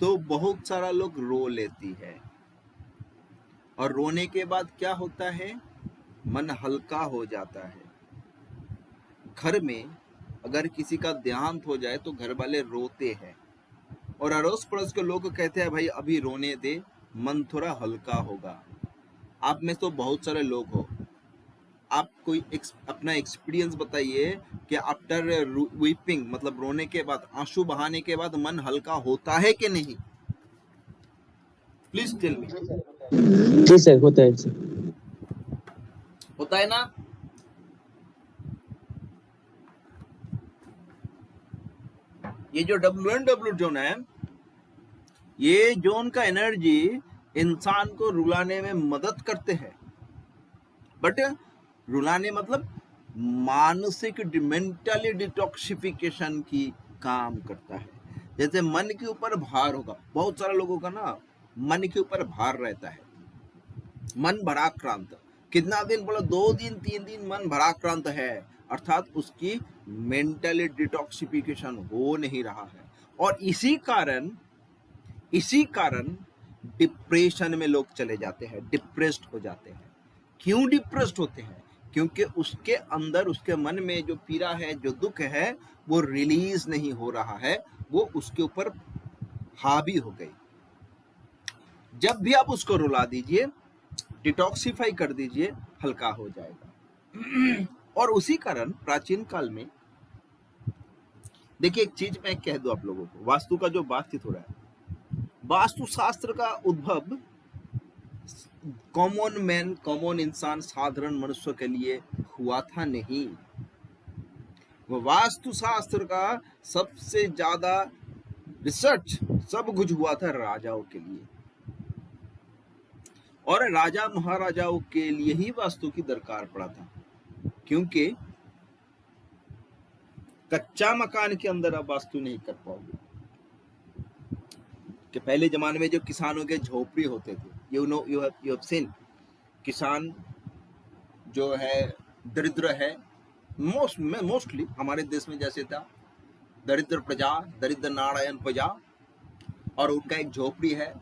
तो बहुत सारा लोग रो लेती है, और रोने के बाद क्या होता है, मन हल्का हो जाता है। घर में अगर किसी का देहांत हो जाए तो घर वाले रोते हैं, और अड़ोस पड़ोस के लोग कहते हैं भाई अभी रोने दे, मन थोड़ा हल्का होगा। आप में तो बहुत सारे लोग हो, आप कोई अपना एक्सपीरियंस बताइए कि आफ्टर वीपिंग मतलब रोने के बाद, आंसू बहाने के बाद मन हल्का होता है कि नहीं? Please tell me. जी सर, होता है सर। होता है ना? ये जो WNW जोन है, ये जोन का एनर्जी इंसान को रुलाने में मदद करते हैं, बट रुलाने मतलब मानसिक मेंटली डिटॉक्सिफिकेशन की काम करता है। जैसे मन के ऊपर भार होगा, बहुत सारे लोगों का ना मन के ऊपर भार रहता है, मन भराक्रांत, कितना दिन बोला, 2 दिन 3 दिन मन भराक्रांत है, अर्थात उसकी मेंटली डिटॉक्सिफिकेशन हो नहीं रहा है। और इसी कारण डिप्रेशन में लोग चले जाते हैं, डिप्रेस्ड हो जाते हैं। क्यों डिप्रेस्ड होते हैं? क्योंकि उसके अंदर, उसके मन में जो पीड़ा है, जो दुख है, वो रिलीज नहीं हो रहा है, वो उसके ऊपर हावी हो गई। जब भी आप उसको रुला दीजिए, डिटॉक्सिफाई कर दीजिए, हल्का हो जाएगा। और उसी कारण प्राचीन काल में, देखिए एक चीज मैं कह दूं आप लोगों को, वास्तु का जो बातचीत हो रहा है, वास्तु शास्त्र का उद्भव कॉमन इंसान, साधारण मनुष्य के लिए हुआ था नहीं। वो वास्तु शास्त्र का सबसे ज्यादा रिसर्च सब कुछ हुआ था राजाओं के लिए, और राजा महाराजाओं के लिए ही वास्तु की दरकार पड़ा था। क्योंकि कच्चा मकान के अंदर आप वास्तु नहीं कर पाओगे। कि पहले जमाने में जो किसानों के झोपड़ी होते थे, यू हैव सीन, किसान जो है दरिद्र है, मोस्टली हमारे देश में जैसे था, दरिद्र प्रजा, दरिद्र नारायण प्रजा, और उनका एक झोपड़ी है।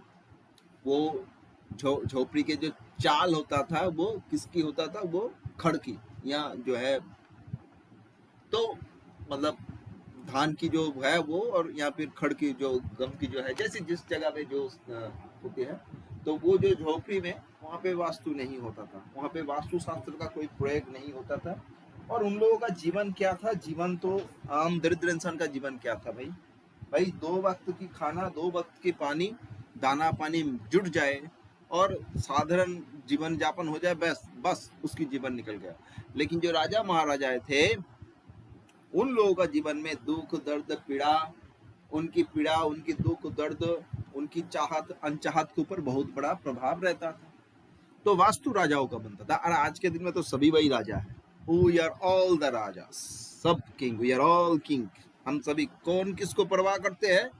वो झोपड़ी के जो चाल होता था वो किसकी होता था? वो खड़ की, या जो है तो मतलब धान की जो है वो, और या फिर खड़ की जो गम की जो है, जैसे जिस जगह पे जो होती है, तो वो जो झोपड़ी में, वहाँ पे वास्तु नहीं होता था, वहाँ पे वास्तु शास्त्र का कोई प्रयोग नहीं होता था। और उन लोगों का जीवन क्या था? जीवन तो आम दरिद्र इंसान का जीवन क्या था भाई 2 वक्त की खाना, 2 वक्त की पानी, दाना पानी जुट जाए और साधारण जीवन यापन हो जाए, बस उसकी जीवन निकल गया। लेकिन जो राजा महाराजा थे, उन लोगों का जीवन में दुख दर्द पीड़ा, उनकी दुख दर्द, उनकी चाहत अनचाहत के ऊपर बहुत बड़ा प्रभाव रहता था। तो वास्तु राजाओं का बनता था। और आज के दिन में तो सभी वही राजा है, we are all the raja, सब king, we are all king. हम सभी, कौन किसको परवाह करते हैं?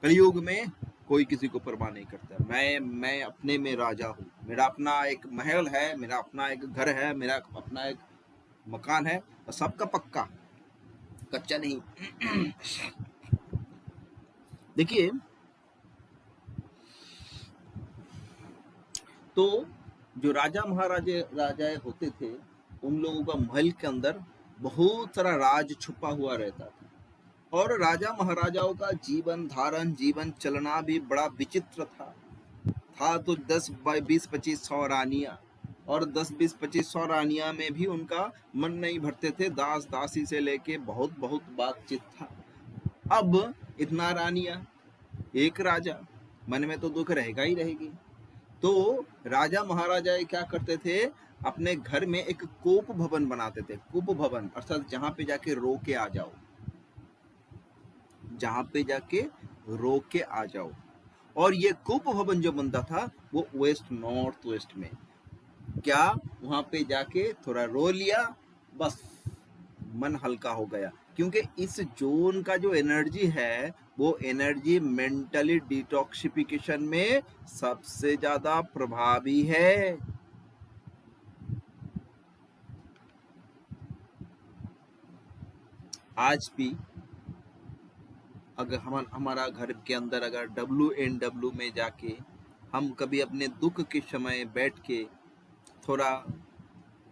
कलयुग में कोई किसी को परवाह नहीं करता। मैं अपने में राजा हूँ, मेरा अपना एक महल है, मेरा अपना एक घर है, मेरा अपना एक मकान है, और सबका पक्का, कच्चा नहीं। देखिए, तो जो राजा राजाएं होते थे, उन लोगों का महल के अंदर बहुत सारा राज छुपा हुआ रहता था। और राजा महाराजाओं का जीवन धारण, जीवन चलना भी बड़ा विचित्र था। तो 10-20-25 रानियां, और 10-20-25 रानियां में भी उनका मन नहीं भरते थे। दास दासी से लेके बहुत बहुत बातचीत था। अब इतना रानियां, एक राजा, मन में तो दुख रहेगा ही रहेगी। तो राजा महाराजा क्या करते थे? अपने घर में एक कोप भवन बनाते थे। कोप भवन अर्थात जहां पे जाके रो के आ जाओ, जहां पे जाके रो के आ जाओ। और ये कोप भवन जो बनता था वो नॉर्थ वेस्ट में, क्या वहां पे जाके थोड़ा रो लिया, बस मन हल्का हो गया। क्योंकि इस जोन का जो एनर्जी है, वो एनर्जी मेंटली डिटॉक्सिफिकेशन में सबसे ज्यादा प्रभावी है। आज भी अगर हमारा घर के अंदर अगर WNW में जाके हम कभी अपने दुख के समय बैठ के थोड़ा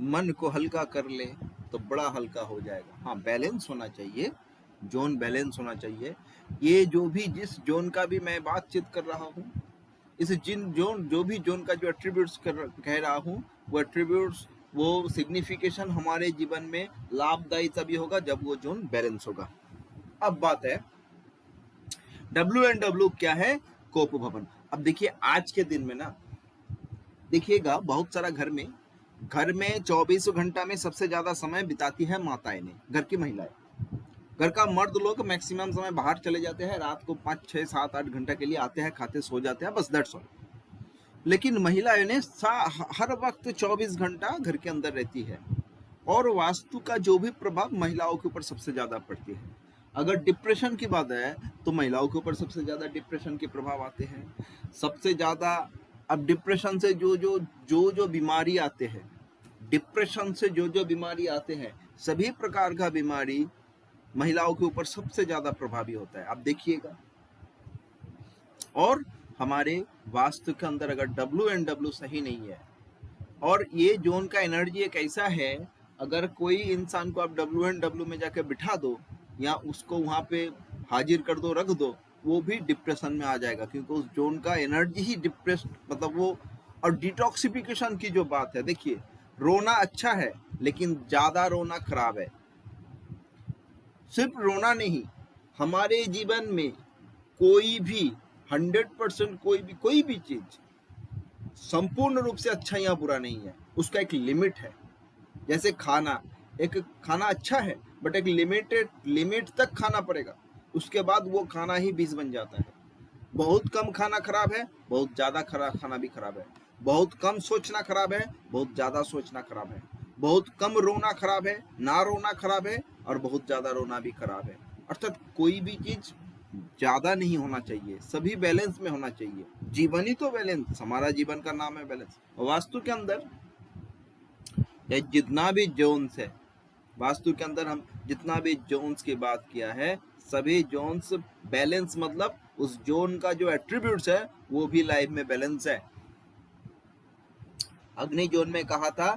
मन को हल्का कर ले, तो बड़ा हल्का हो जाएगा। हाँ, बैलेंस होना चाहिए, जोन बैलेंस होना चाहिए। ये जिस जोन का भी मैं बातचीत कर रहा हूँ, इस जो भी जोन का जो एट्रीब्यूट्स कह रहा हूँ, वो एट्रीब्यूट्स वो सिग्निफिकेशन हमारे जीवन में लाभदायी तभी होगा जब वो जोन बैलेंस होगा। अब बात है WNW क्या है? कोप भवन। अब देखिए आज के दिन में ना देखिएगा बहुत सारा घर में 24 घंटा में सबसे ज्यादा समय बिताती है माताएं ने, घर की महिलाएं। घर का मर्द लोग मैक्सिमम समय बाहर चले जाते हैं, रात को 5, 6, 7, 8 घंटा के लिए आते हैं, खाते सो जाते हैं, बस दैट्स ऑल। लेकिन महिलाएं ने हर वक्त 24 घंटा घर के अंदर रहती है और वास्तु का जो भी प्रभाव महिलाओं के ऊपर सबसे ज्यादा पड़ती है। अगर डिप्रेशन की बात है तो महिलाओं के ऊपर सबसे ज्यादा डिप्रेशन के प्रभाव आते हैं, सबसे ज्यादा। अब डिप्रेशन से जो बीमारी आते हैं, डिप्रेशन से जो बीमारी आते हैं, सभी प्रकार का बीमारी महिलाओं के ऊपर सबसे ज्यादा प्रभावी होता है, आप देखिएगा। और हमारे वास्तु के अंदर अगर WNW सही नहीं है, और ये जोन का एनर्जी एक ऐसा है, अगर कोई इंसान को आप WNW में जाके बिठा दो या उसको वहां पे हाजिर कर दो, रख दो, वो भी डिप्रेशन में आ जाएगा, क्योंकि उस जोन का एनर्जी ही डिप्रेस मतलब वो। और डिटॉक्सिफिकेशन की जो बात है, देखिए रोना अच्छा है लेकिन ज्यादा रोना खराब है। सिर्फ रोना नहीं, हमारे जीवन में कोई भी 100% कोई भी चीज संपूर्ण रूप से अच्छा या बुरा नहीं है, उसका एक लिमिट है। जैसे खाना, एक खाना अच्छा है बट एक लिमिट तक खाना पड़ेगा, उसके बाद वो खाना ही विष बन जाता है। बहुत कम खाना खराब है, बहुत ज्यादा खाना भी खराब है। बहुत कम सोचना खराब है, बहुत ज्यादा सोचना खराब है। बहुत कम रोना खराब है, ना रोना खराब है, और बहुत ज्यादा रोना भी खराब है। अर्थात कोई भी चीज ज्यादा नहीं होना चाहिए, सभी बैलेंस में होना चाहिए। जीवन ही तो बैलेंस, हमारा जीवन का नाम है बैलेंस। वास्तु के अंदर जितना भी जोन्स है, वास्तु के अंदर हम जितना भी जोन्स की बात किया है, सभी जोन्स बैलेंस, मतलब उस जोन का जो एट्रीब्यूट्स है वो भी लाइफ में बैलेंस है। अग्नि जोन में कहा था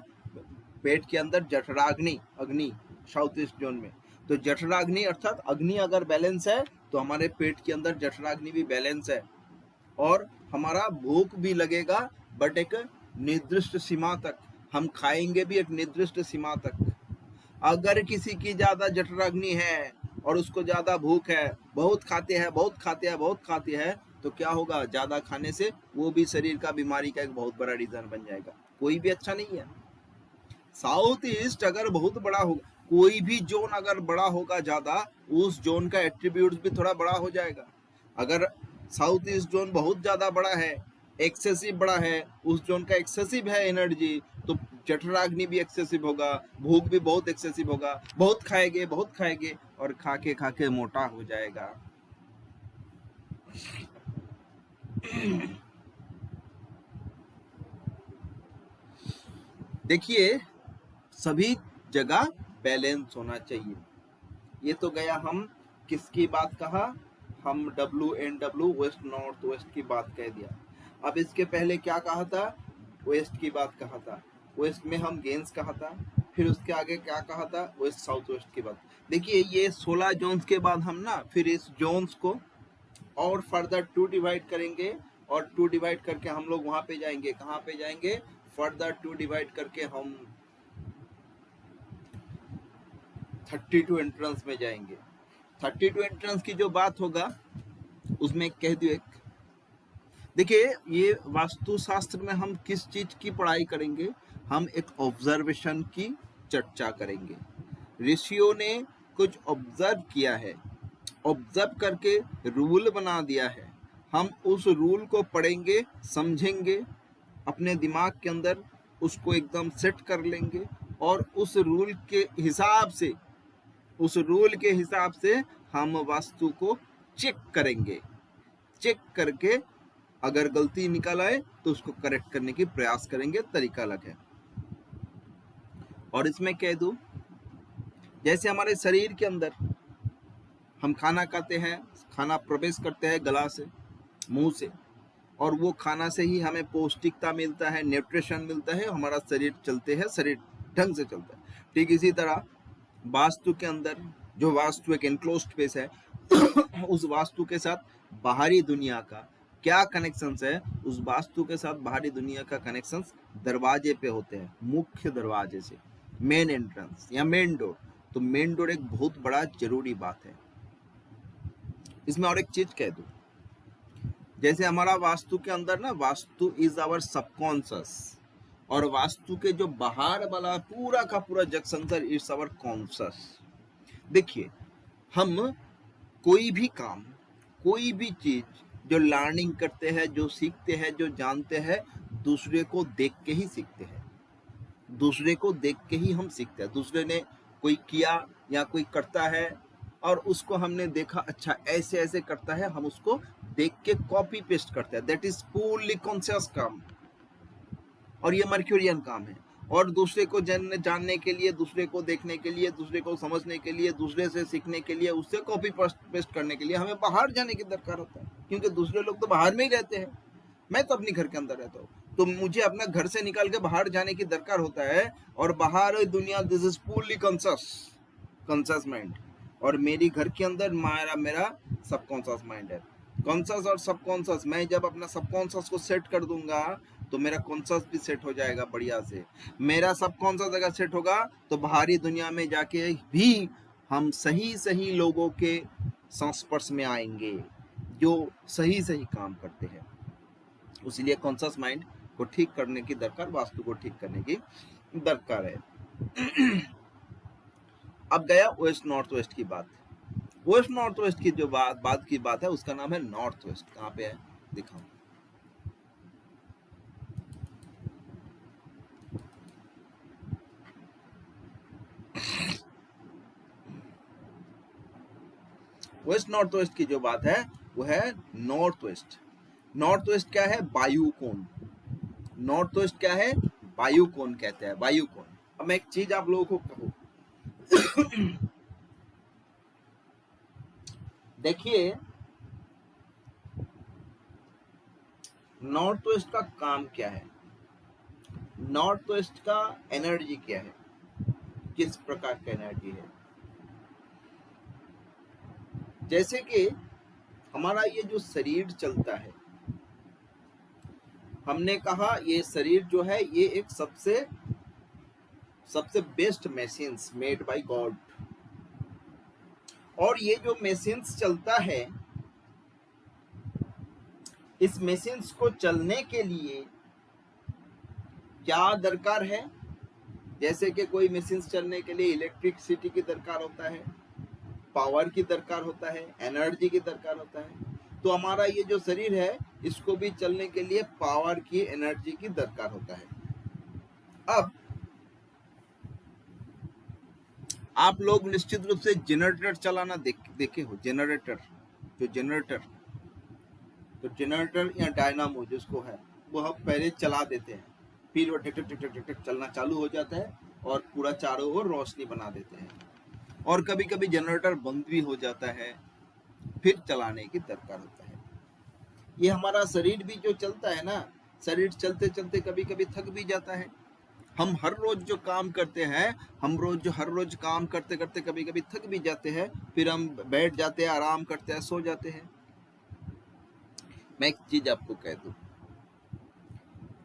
पेट के अंदर जठराग्नि, अग्नि साउथ ईस्ट जोन में, तो जठराग्नि अर्थात अग्नि अगर बैलेंस है तो हमारे पेट के अंदर जठराग्नि भी बैलेंस है, और हमारा भूख भी लगेगा बट एक निर्दिष्ट सीमा तक, हम खाएंगे भी एक निर्दिष्ट सीमा तक। अगर किसी की ज्यादा जठराग्नि है और उसको ज्यादा भूख है, बहुत खाते हैं, तो क्या होगा? ज्यादा खाने से वो भी शरीर का बीमारी का एक बहुत बड़ा रीजन बन जाएगा। कोई भी अच्छा नहीं है। साउथ ईस्ट अगर बहुत बड़ा होगा, कोई भी जोन अगर बड़ा होगा ज्यादा, उस जोन का एट्रीब्यूट्स भी थोड़ा बड़ा हो जाएगा। अगर साउथ ईस्ट जोन बहुत ज्यादा बड़ा है, एक्सेसिव बड़ा है, उस जोन का एक्सेसिव है एनर्जी, तो जठराग्नि भी एक्सेसिव होगा, भूख भी बहुत एक्सेसिव होगा, बहुत खाएंगे और खा के मोटा हो जाएगा। देखिए सभी जगह बैलेंस होना चाहिए। ये तो गया हम किसकी बात कहा, हम WNW वेस्ट नॉर्थ वेस्ट की बात कह दिया। अब इसके पहले क्या कहा था? वेस्ट की बात कहा था, वेस्ट में हम गेंस कहा था, फिर उसके आगे क्या कहा था? वेस्ट साउथ वेस्ट की बात। देखिए ये 16 जोन्स के बाद हम ना फिर इस जोन्स को और फर्दर 2 डिवाइड करेंगे, और 2 डिवाइड करके हम लोग वहां पे जाएंगे, कहाँ पे जाएंगे? फर्दर 2 डिवाइड करके हम 32 एंट्रेंस में जाएंगे। 32 एंट्रेंस की जो बात होगा उसमें कह दो एक, देखिए ये वास्तुशास्त्र में हम किस चीज की पढ़ाई करेंगे? हम एक ऑब्जर्वेशन की चर्चा करेंगे। ऋषियों ने कुछ ऑब्जर्व किया है, ऑब्जर्व करके रूल बना दिया है, हम उस रूल को पढ़ेंगे, समझेंगे, अपने दिमाग के अंदर उसको एकदम सेट कर लेंगे, और उस रूल के हिसाब से हम वास्तु को चेक करेंगे। चेक करके अगर गलती निकल आए तो उसको करेक्ट करने की प्रयास करेंगे, तरीका अलग है। और इसमें कह दूं, जैसे हमारे शरीर के अंदर हम खाना खाते हैं, खाना प्रवेश करते हैं गला से, मुंह से, और वो खाना से ही हमें पौष्टिकता मिलता है, न्यूट्रिशन मिलता है, हमारा शरीर चलते हैं, शरीर ढंग से चलता है। ठीक इसी तरह वास्तु के अंदर, जो वास्तु एक एनक्लोज्ड स्पेस है, उस वास्तु के साथ बाहरी दुनिया का क्या कनेक्शंस है उस वास्तु के साथ बाहरी दुनिया का कनेक्शंस दरवाजे पे होते हैं, मुख्य दरवाजे से, मेन एंट्रेंस या मेन डोर। तो मेन डोर एक बहुत बड़ा जरूरी बात है। इसमें और एक चीज कह दूं, जैसे हमारा वास्तु के अंदर ना, वास्तु इज आवर सबकॉन्शियस, और वास्तु के जो बाहर वाला पूरा का पूरा जगसंतर इज आवर कॉन्शियस। देखिए, हम कोई भी काम, कोई भी चीज जो लर्निंग करते हैं, जो सीखते हैं, जो जानते हैं, दूसरे को देख के ही सीखते हैं। दूसरे को देख के ही हम सीखते हैं। दूसरे ने कोई किया या कोई करता है और उसको हमने देखा, अच्छा ऐसे ऐसे करता है, हम उसको देख के कॉपी पेस्ट करते हैं। दैट इज पूर्ली कॉन्शियस काम, और ये मर्क्यूरियन काम है। और दूसरे को जानने के लिए, दूसरे को देखने के लिए, दूसरे को समझने के लिए, दूसरे से सीखने के लिए, उससे कॉपी पेस्ट करने के लिए हमें बाहर जाने की दरकार होता है, क्योंकि दूसरे लोग तो बाहर में ही रहते हैं। मैं तो अपने घर के अंदर रहता हूँ, तो मुझे अपना घर से निकाल के बाहर जाने की दरकार होता है। और बाहर दुनिया, this is purely conscious mind, और मेरी घर के अंदर मेरा सबकॉन्शियस माइंड है। कॉन्शियस और सबकॉन्शियस, मैं जब अपना सबकॉन्शियस को सेट कर दूंगा तो मेरा कॉन्शियस भी सेट हो जाएगा बढ़िया से। मेरा सबकॉन्शियस अगर सेट होगा तो बाहरी दुनिया में जाके भी हम सही सही लोगों के संस्पर्श में आएंगे जो सही सही काम करते हैं। इसलिए कॉन्शियस माइंड को ठीक करने की दरकार, वास्तु को ठीक करने की दरकार है। अब गया वेस्ट नॉर्थ वेस्ट की बात। वेस्ट नॉर्थ वेस्ट की जो बात की बात है, उसका नाम है नॉर्थ वेस्ट। कहाँ पे है दिखाओ। वेस्ट नॉर्थ वेस्ट की जो बात है वो है नॉर्थ वेस्ट। नॉर्थ वेस्ट क्या है? वायु कोण। नॉर्थ वेस्ट क्या है? वायु कोण कहते हैं, वायु कोण। अब मैं एक चीज आप लोगों को कहूं, देखिए नॉर्थ वेस्ट का काम क्या है, नॉर्थ वेस्ट का एनर्जी क्या है, किस प्रकार का एनर्जी है। जैसे कि हमारा ये जो शरीर चलता है, हमने कहा ये शरीर जो है ये एक सबसे best machines made by God. और ये जो मशीन्स चलता है, इस मशीन्स को चलने के लिए क्या दरकार है? जैसे कि कोई मशीन्स चलने के लिए इलेक्ट्रिसिटी की दरकार होता है, पावर की दरकार होता है, एनर्जी की दरकार होता है। तो हमारा ये जो शरीर है, इसको भी चलने के लिए पावर की, एनर्जी की दरकार होता है। अब आप लोग निश्चित रूप से जनरेटर चलाना देखे हो। जनरेटर, जो जनरेटर, तो जनरेटर या डायनामो जिसको है, वो हम पहले चला देते हैं, फिर वो टिक टिक टिक टिक चलना चालू हो जाता है और पूरा चारों ओर रोशनी बना देते हैं। और कभी कभी जनरेटर बंद भी हो जाता है, फिर चलाने की दरकार होता है। ये हमारा शरीर भी जो चलता है ना, शरीर चलते चलते कभी कभी थक भी जाता है। हम हर रोज जो काम करते हैं, हर रोज काम करते करते कभी कभी थक भी जाते हैं, फिर हम बैठ जाते हैं, आराम करते हैं, सो जाते हैं। मैं एक चीज आपको कह दूं,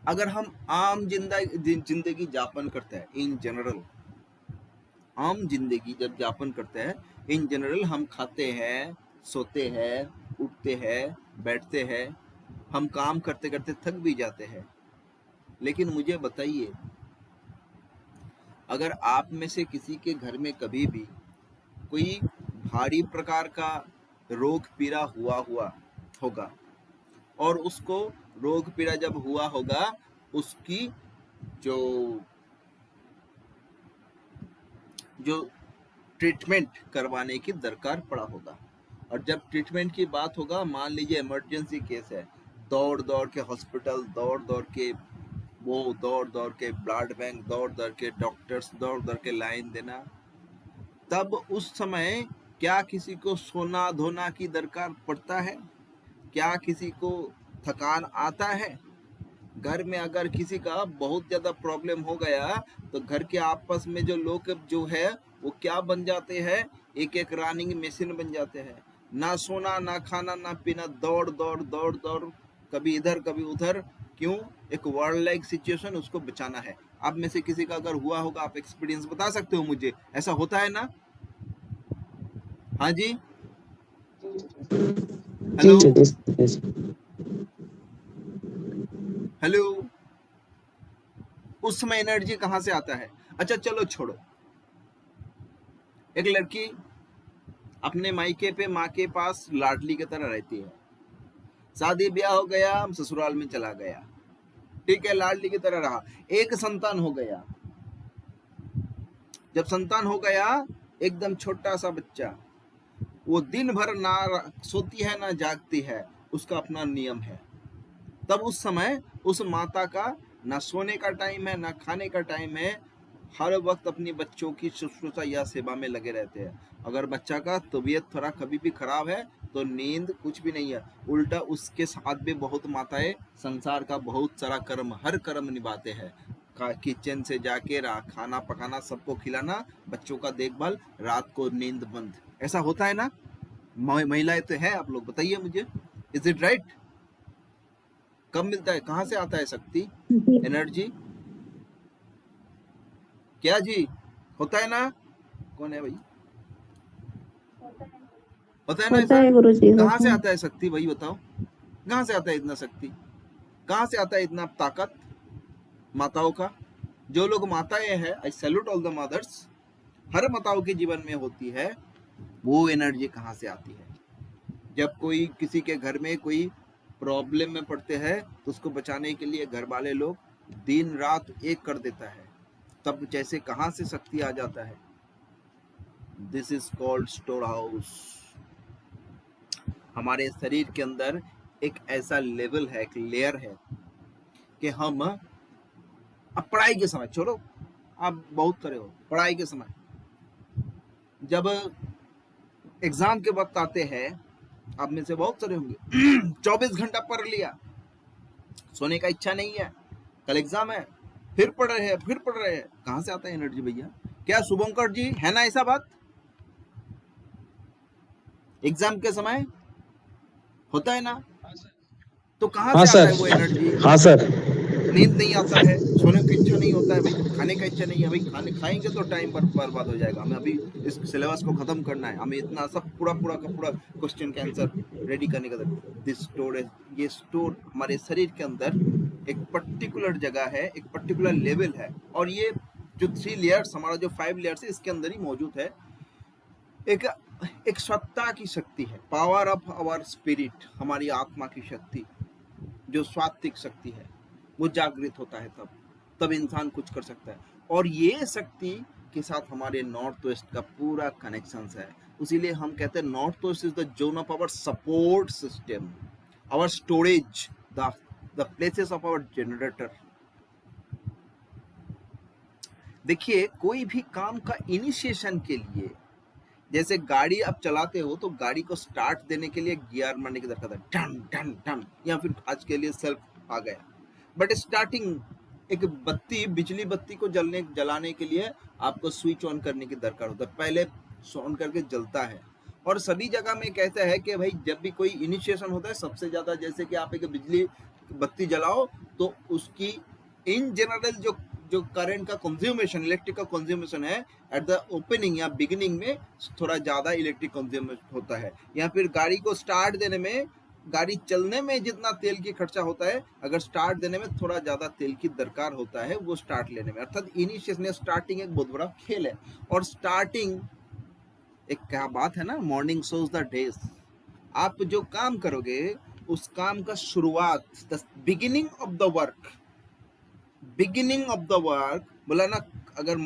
अगर हम आम जिंदगी यापन करते हैं, इन जनरल आम जिंदगी जब यापन करते हैं, इन जनरल हम खाते हैं, सोते हैं, उठते हैं, बैठते हैं, हम काम करते करते थक भी जाते हैं। लेकिन मुझे बताइए, अगर आप में से किसी के घर में कभी भी कोई भारी प्रकार का रोग पीड़ा हुआ होगा, और उसको रोग पीड़ा जब हुआ होगा, उसकी जो ट्रीटमेंट करवाने की दरकार पड़ा होगा। और जब ट्रीटमेंट की बात होगा, मान लीजिए इमरजेंसी केस है, दौड़ दौड़ के हॉस्पिटल, दौड़ दौड़ के ब्लड बैंक, दौड़ दौड़ के डॉक्टर्स, दौड़ दौड़ के लाइन देना, तब उस समय क्या किसी को सोना धोना की दरकार पड़ता है? क्या किसी को थकान आता है? घर में अगर किसी का बहुत ज्यादा प्रॉब्लम हो गया, तो घर के आपस में जो लोग जो है वो क्या बन जाते हैं? एक एक रनिंग मशीन बन जाते हैं। ना सोना, ना खाना, ना पीना, दौड़ दौड़ दौड़ दौड़, कभी इधर कभी उधर। क्यों? एक वर्ल्ड लाइक सिचुएशन, उसको बचाना है। आप में से किसी का अगर हुआ होगा, आप एक्सपीरियंस बता सकते हो मुझे, ऐसा होता है ना? हाँ जी, जी हेलो सर, जी सर, जी सर। हेलो। उस समय एनर्जी कहाँ से आता है? अच्छा चलो छोड़ो। एक लड़की अपने मायके पे माँ के पास लाडली की तरह रहती है। शादी ब्याह हो गया, ससुराल में चला गया, ठीक है, लाडली की तरह रहा। एक संतान हो गया। जब संतान हो गया, एकदम छोटा सा बच्चा, वो दिन भर ना सोती है ना जागती है, उसका अपना नियम है। तब उस समय उस माता का ना सोने का टाइम है ना खाने का टाइम है, हर वक्त अपनी बच्चों की शुश्रूषा या सेवा में लगे रहते हैं। अगर बच्चा का तबीयत थोड़ा कभी भी खराब है तो नींद कुछ भी नहीं है, उल्टा उसके साथ भी बहुत माताएं संसार का बहुत सारा कर्म, हर कर्म निभाते हैं। किचन से जाके खाना पकाना, सबको खिलाना, बच्चों का देखभाल, रात को नींद बंद। ऐसा होता है ना? महिलाएं तो है, आप लोग बताइए मुझे, इज इट राइट? कब मिलता है? कहाँ से आता है शक्ति, एनर्जी? क्या जी, होता है ना? कौन है भाई? होता है ना होता ऐसा? है गुरुजी, कहाँ होता से है। आता है शक्ति भाई, बताओ? कहाँ से आता है इतना शक्ति? कहाँ से आता है इतना ताकत माताओं का? जो लोग माताएं हैं, I salute all the mothers, हर माताओं के जीवन में होती है। वो एनर्जी कहाँ से आती है? जब कोई किसी के घर में कोई प्रॉब्लम में पड़ते हैं तो उसको बचाने के लिए घर वाले लोग दिन रात एक कर देता है, तब जैसे कहाँ से शक्ति आ जाता है? This is called store house. हमारे शरीर के अंदर एक ऐसा लेवल है, एक लेयर है कि हम, अब पढ़ाई के समय छोड़ो, आप बहुत करे हो, पढ़ाई के समय जब एग्जाम के वक्त आते हैं, आप में से बहुत सारे होंगे 24 घंटा पढ़ लिया, सोने का इच्छा नहीं है, कल एग्जाम है, फिर पढ़ रहे हैं, फिर पढ़ रहे हैं। कहाँ से आता है एनर्जी भैया? क्या शुभंकर जी, है ना ऐसा बात? एग्जाम के समय होता है ना? तो कहाँ हाँ से आता सर, है वो एनर्जी? हाँ सर। नींद नहीं आता है, सोने की इच्छा नहीं होता है भाई, खाने का इच्छा नहीं है भाई, खाने खाएंगे तो टाइम बर्बाद हो जाएगा। हमें अभी इस सिलेबस को खत्म करना है, हमें इतना सब पूरा पूरा का पूरा क्वेश्चन का आंसर रेडी करने का। दिस स्टोरेज, ये स्टोर हमारे शरीर के अंदर एक पर्टिकुलर जगह है, एक पर्टिकुलर लेवल है, और ये जो 3 लेयर्स, हमारा जो 5 लेयर्स है, इसके अंदर ही मौजूद है। एक एक सत्ता की शक्ति है, पावर ऑफ आवर स्पिरिट, हमारी आत्मा की शक्ति, जो स्वात्विक शक्ति है, वो जागृत होता है, तब इंसान कुछ कर सकता है। और ये शक्ति के साथ हमारे नॉर्थ वेस्ट का पूरा कनेक्शन है। इसीलिए हम कहते हैं north west is the zone of our support system, our storage, the places of our generator. देखिए, कोई भी काम का इनिशिएशन के लिए, जैसे गाड़ी आप चलाते हो तो गाड़ी को स्टार्ट देने के लिए गियर मारने की दरकार है, टन टन टन, या फिर आज के लिए सेल्फ आ गया। बट स्टार्टिंग, एक बत्ती, बिजली बत्ती को जलाने के लिए आपको स्विच ऑन करने की दरकार होता है, पहले ऑन करके जलता है। और सभी जगह में कहता है कि भाई जब भी कोई इनिशिएशन होता है, सबसे ज्यादा जैसे कि आप एक बिजली बत्ती जलाओ तो उसकी इन जनरल जो जो करंट का कंज्यूमेशन, इलेक्ट्रिक का कंज्यूमेशन है, एट द ओपनिंग या बिगिनिंग में थोड़ा ज्यादा इलेक्ट्रिक कंज्यूमेशन होता है। या फिर गाड़ी को स्टार्ट देने में, गाड़ी चलने में जितना तेल की खर्चा होता है, अगर स्टार्ट देने में थोड़ा ज्यादा तेल की दरकार होता है वो स्टार्ट लेने में। अर्थात इनिशिएशन, स्टार्टिंग एक बहुत बड़ा खेल है। और स्टार्टिंग एक क्या बात है ना, मॉर्निंग शोज द डेज। आप जो काम करोगे उस काम का शुरुआत, the beginning of the work, beginning of the work बोला ना, अगर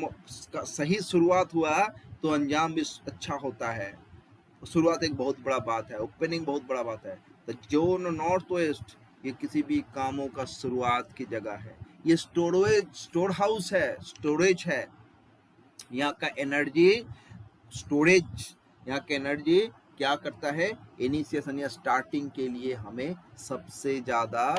सही शुरुआत हुआ तो अंजाम भी अच्छा होता है। शुरुआत एक बहुत बड़ा बात है, ओपनिंग बहुत बड़ा बात है। तो जोन नॉर्थ वेस्ट, ये किसी भी कामों का शुरुआत की जगह है। ये स्टोर हाउस है, स्टोरेज है। यहाँ का एनर्जी स्टोरेज, यहाँ का एनर्जी क्या करता है? इनिशिएशन या स्टार्टिंग के लिए हमें सबसे ज्यादा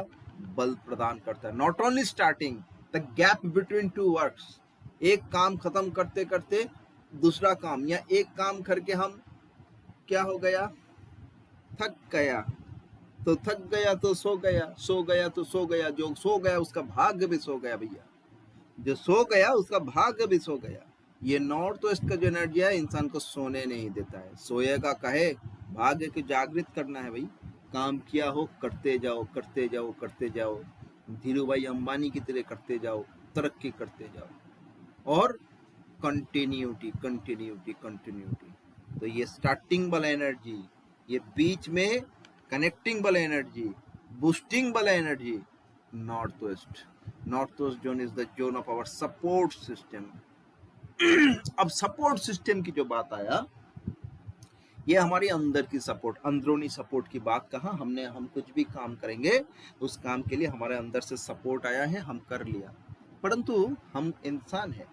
बल प्रदान करता है। Not only starting, the gap between two works, एक काम खत्म करते करते दूसरा काम, या एक काम करके हम क्या हो गया, थक गया, तो थक गया तो सो गया, सो गया तो सो गया, जो सो गया उसका भाग्य भी सो गया भैया, जो सो गया उसका भाग्य भी सो गया। ये नॉर्थ वेस्ट का जो एनर्जी है इंसान को सोने नहीं देता है, सोएगा कहे, भाग्य को जागृत करना है भाई, काम किया हो करते जाओ करते जाओ करते जाओ, धीरू भाई अंबानी की तरह करते जाओ, तरक्की करते जाओ, और कंटिन्यूटी कंटिन्यूटी कंटिन्यूटी। तो ये स्टार्टिंग वाला एनर्जी, ये बीच में कनेक्टिंग वाला एनर्जी, बूस्टिंग वाला energy, north west zone is the zone of our support system. अब सपोर्ट सिस्टम की जो बात आया, ये हमारी अंदर की सपोर्ट, अंदरूनी सपोर्ट की बात कहा हमने। हम कुछ भी काम करेंगे उस काम के लिए हमारे अंदर से सपोर्ट आया है, हम कर लिया, परंतु हम इंसान हैं।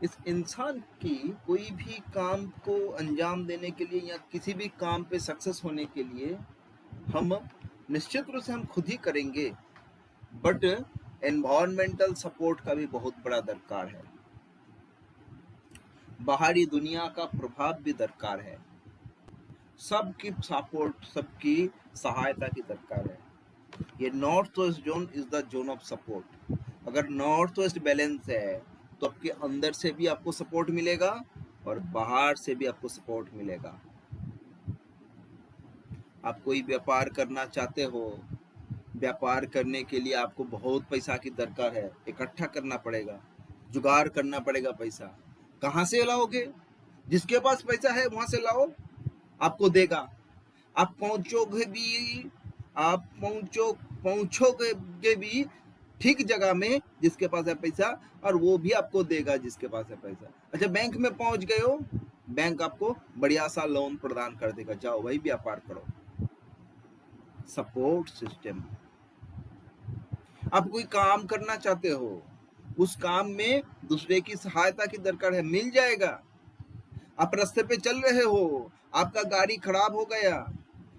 इस इंसान की कोई भी काम को अंजाम देने के लिए या किसी भी काम पे सक्सेस होने के लिए हम निश्चित रूप से हम खुद ही करेंगे, बट एनवायरमेंटल सपोर्ट का भी बहुत बड़ा दरकार है, बाहरी दुनिया का प्रभाव भी दरकार है, सबकी सपोर्ट, सबकी सहायता की दरकार है। ये north west zone is the zone of support. अगर नॉर्थ वेस्ट बैलेंस है तो आपके अंदर से भी आपको सपोर्ट मिलेगा और बाहर से भी आपको सपोर्ट मिलेगा। आप कोई व्यापार करना चाहते हो, व्यापार करने के लिए आपको बहुत पैसा की दरकार है, इकट्ठा करना पड़ेगा, जुगाड़ करना पड़ेगा। पैसा कहाँ से लाओगे? जिसके पास पैसा है वहां से लाओ, आपको देगा। आप पहुंचोगे भी ठीक जगह में जिसके पास है पैसा, और वो भी आपको देगा जिसके पास है पैसा। अच्छा, बैंक में पहुंच गए हो, बैंक आपको बढ़िया सा लोन प्रदान कर देगा, जाओ भाई व्यापार करो। Support system. आप कोई काम करना चाहते हो, उस काम में दूसरे की सहायता की दरकार है, मिल जाएगा। आप रास्ते पे चल रहे हो, आपका गाड़ी खराब हो गया,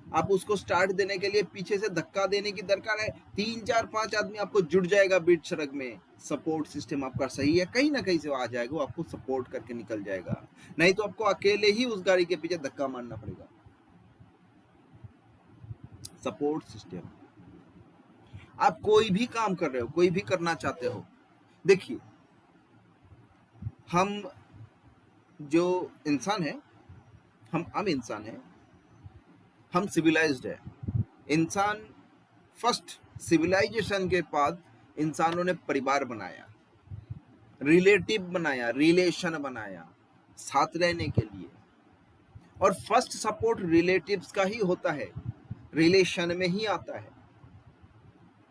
आप उसको स्टार्ट देने के लिए पीछे से धक्का देने की दरकार है, 3 4 5 आदमी आपको जुड़ जाएगा बीच सड़क में। सपोर्ट सिस्टम आपका सही है, कहीं ना कहीं से आ जाएगा, वो आपको सपोर्ट करके निकल जाएगा। नहीं तो आपको अकेले ही उस गाड़ी के पीछे धक्का मारना पड़ेगा। Support system. आप कोई भी काम कर रहे हो, कोई भी करना चाहते हो, देखिए हम जो इंसान है, हम आम इंसान है, हम सिविलाइज्ड है। इंसान फर्स्ट सिविलाइजेशन के बाद इंसानों ने परिवार बनाया, रिलेटिव बनाया, रिलेशन बनाया साथ रहने के लिए, और फर्स्ट सपोर्ट रिलेटिव्स का ही होता है, रिलेशन में ही आता है।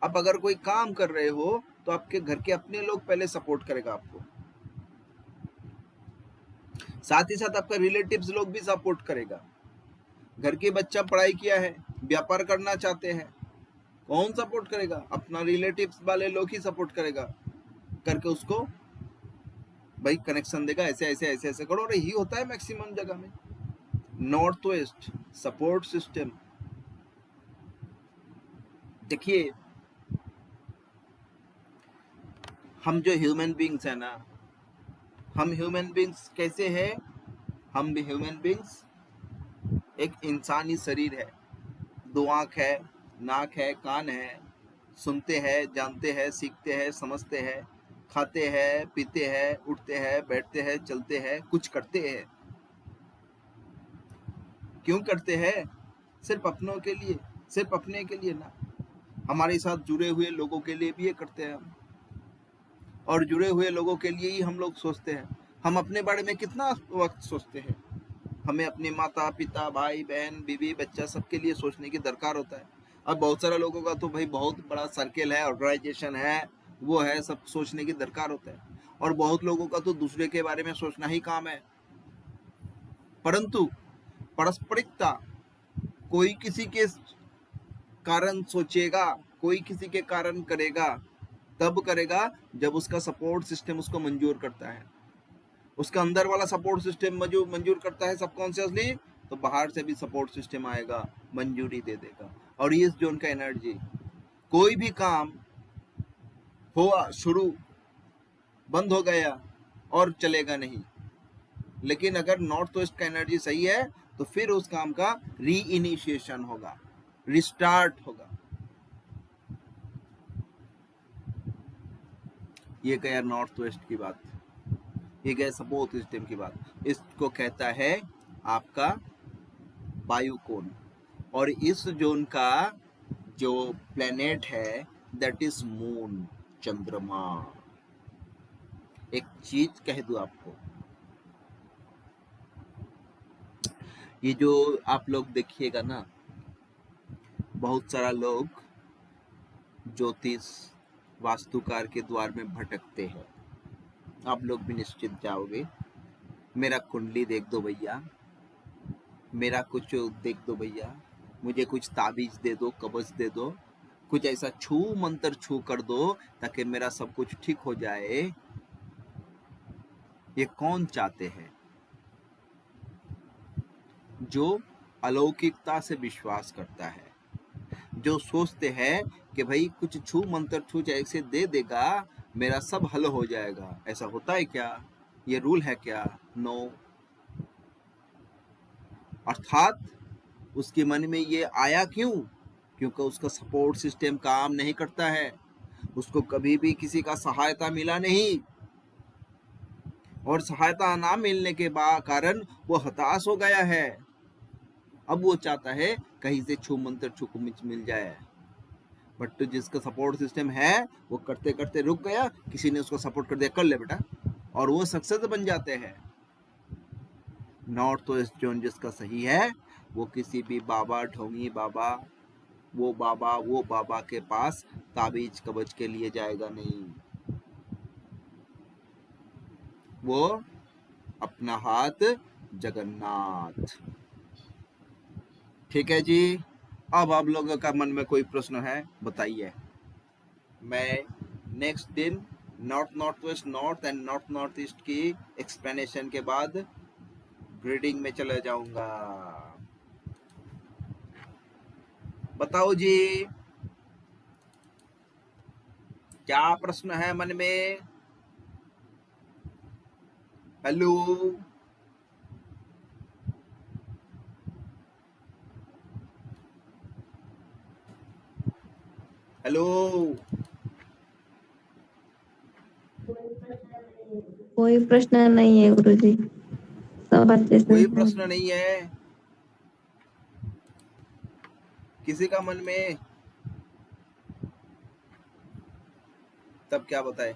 अब अगर कोई काम कर रहे हो तो आपके घर के अपने लोग पहले सपोर्ट करेगा आपको, साथ ही साथ आपका रिलेटिव्स लोग भी सपोर्ट करेगा। घर के बच्चा पढ़ाई किया है, व्यापार करना चाहते हैं, कौन सपोर्ट करेगा? अपना रिलेटिव्स वाले लोग ही सपोर्ट करेगा, करके उसको भाई कनेक्शन देगा, ऐसे ऐसे ऐसे ऐसे करो, और यही होता है मैक्सिमम जगह में। North west support system. देखिए हम जो ह्यूमन बींग्स है ना, हम ह्यूमन बींग्स कैसे हैं? हम भी ह्यूमन बींग्स, एक इंसानी शरीर है, 2 आँख है, नाक है, कान है, सुनते हैं, जानते हैं, सीखते हैं, समझते हैं, खाते हैं, पीते हैं, उठते हैं, बैठते हैं, चलते हैं, कुछ करते हैं। क्यों करते हैं? सिर्फ अपनों के लिए, सिर्फ अपने के लिए ना, हमारे साथ जुड़े हुए लोगों के लिए भी ये करते हैं हम, और जुड़े हुए लोगों के लिए ही हम लोग सोचते हैं। हम अपने बारे में कितना वक्त सोचते हैं? हमें अपने माता पिता, भाई बहन, बीवी बच्चा सबके लिए सोचने की दरकार होता है। अब बहुत सारे लोगों का तो भाई बहुत बड़ा सर्कल है, ऑर्गेनाइजेशन है, वो है, सब सोचने की दरकार होता है, और बहुत लोगों का तो दूसरे के बारे में सोचना ही काम है। परंतु पारस्परिकता, कोई किसी के कारण सोचेगा, कोई किसी के कारण करेगा, तब करेगा जब उसका सपोर्ट सिस्टम उसको मंजूर करता है, उसका अंदर वाला सपोर्ट सिस्टम मंजूर करता है सबकॉन्शियसली, तो बाहर से भी सपोर्ट सिस्टम आएगा, मंजूरी दे देगा। और इस जोन का एनर्जी, कोई भी काम हुआ शुरू, बंद हो गया और चलेगा नहीं। लेकिन अगर नॉर्थ वेस्ट का एनर्जी सही है तो फिर उस काम का री इनिशिएशन होगा, रिस्टार्ट होगा। ये गया नॉर्थ वेस्ट की बात, ये गया सपोर्ट सिस्टम की बात। इसको कहता है आपका वायु कोण। और इस जोन का जो प्लेनेट है दैट इज मून, चंद्रमा। एक चीज कह दूं आपको, ये जो आप लोग देखिएगा ना, बहुत सारा लोग ज्योतिष वास्तुकार के द्वार में भटकते हैं। आप लोग भी निश्चित जाओगे, मेरा कुंडली देख दो भैया, मेरा कुछ देख दो भैया, मुझे कुछ ताबीज दे दो, कवच दे दो, कुछ ऐसा छू मंत्र छू कर दो ताकि मेरा सब कुछ ठीक हो जाए। ये कौन चाहते हैं? जो अलौकिकता से विश्वास करता है, जो सोचते हैं कि भाई कुछ छू मंत्र छू ऐसे दे देगा मेरा सब हल हो जाएगा। ऐसा होता है क्या? ये रूल है क्या? नो। अर्थात उसके मन में ये आया क्यों? क्योंकि उसका सपोर्ट सिस्टम काम नहीं करता है, उसको कभी भी किसी का सहायता मिला नहीं, और सहायता ना मिलने के कारण वो हताश हो गया है। अब वो चाहता है कहीं से छू मंत्र छू मिल जाए, बट तो जिसका सपोर्ट सिस्टम है वो करते करते रुक गया, किसी ने उसको सपोर्ट कर दिया, कर ले बेटा, और वो सक्सेस बन जाते हैं। नॉर्थ वेस्ट जोन जिसका सही है वो किसी भी बाबा, ढोंगी बाबा, वो बाबा के पास ताबीज कवच के लिए जाएगा नहीं। वो अपना हाथ जगन्नाथ। ठीक है जी। अब आप लोगों का मन में कोई प्रश्न है बताइए। मैं नेक्स्ट दिन north north west north and north north east की एक्सप्लेनेशन के बाद ग्रेडिंग में चले जाऊंगा। बताओ जी, क्या प्रश्न है मन में? हेलो, हेलो, कोई प्रश्न नहीं है गुरुजी, सब अच्छे से कोई प्रश्न नहीं है किसी का मन में? तब क्या बताए?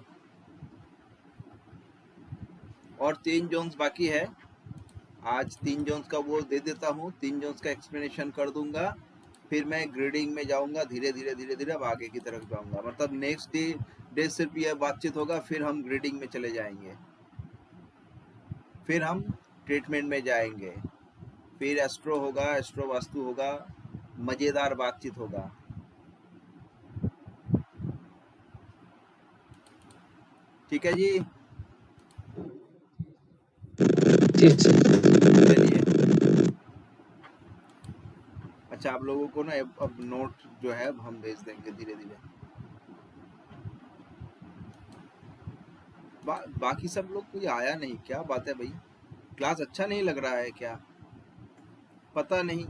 और 3 जोन्स बाकी है, आज 3 जोन्स का वो दे देता हूँ, 3 जोन्स का एक्सप्लेनेशन कर दूंगा, फिर मैं ग्रेडिंग में जाऊंगा, धीरे धीरे अब आगे की तरफ जाऊंगा। मतलब नेक्स्ट डे सिर्फ यह बातचीत होगा, फिर हम ग्रेडिंग में चले जाएंगे, फिर हम ट्रीटमेंट में जाएंगे, फिर एस्ट्रो होगा, एस्ट्रो वास्तु होगा, मजेदार बातचीत होगा। ठीक है जी, ठीक है। चलिए। अच्छा, आप लोगों को ना अब नोट जो है अब हम भेज देंगे धीरे धीरे। बाकी सब लोग कोई आया नहीं, क्या बात है भाई? क्लास अच्छा नहीं लग रहा है क्या? पता नहीं।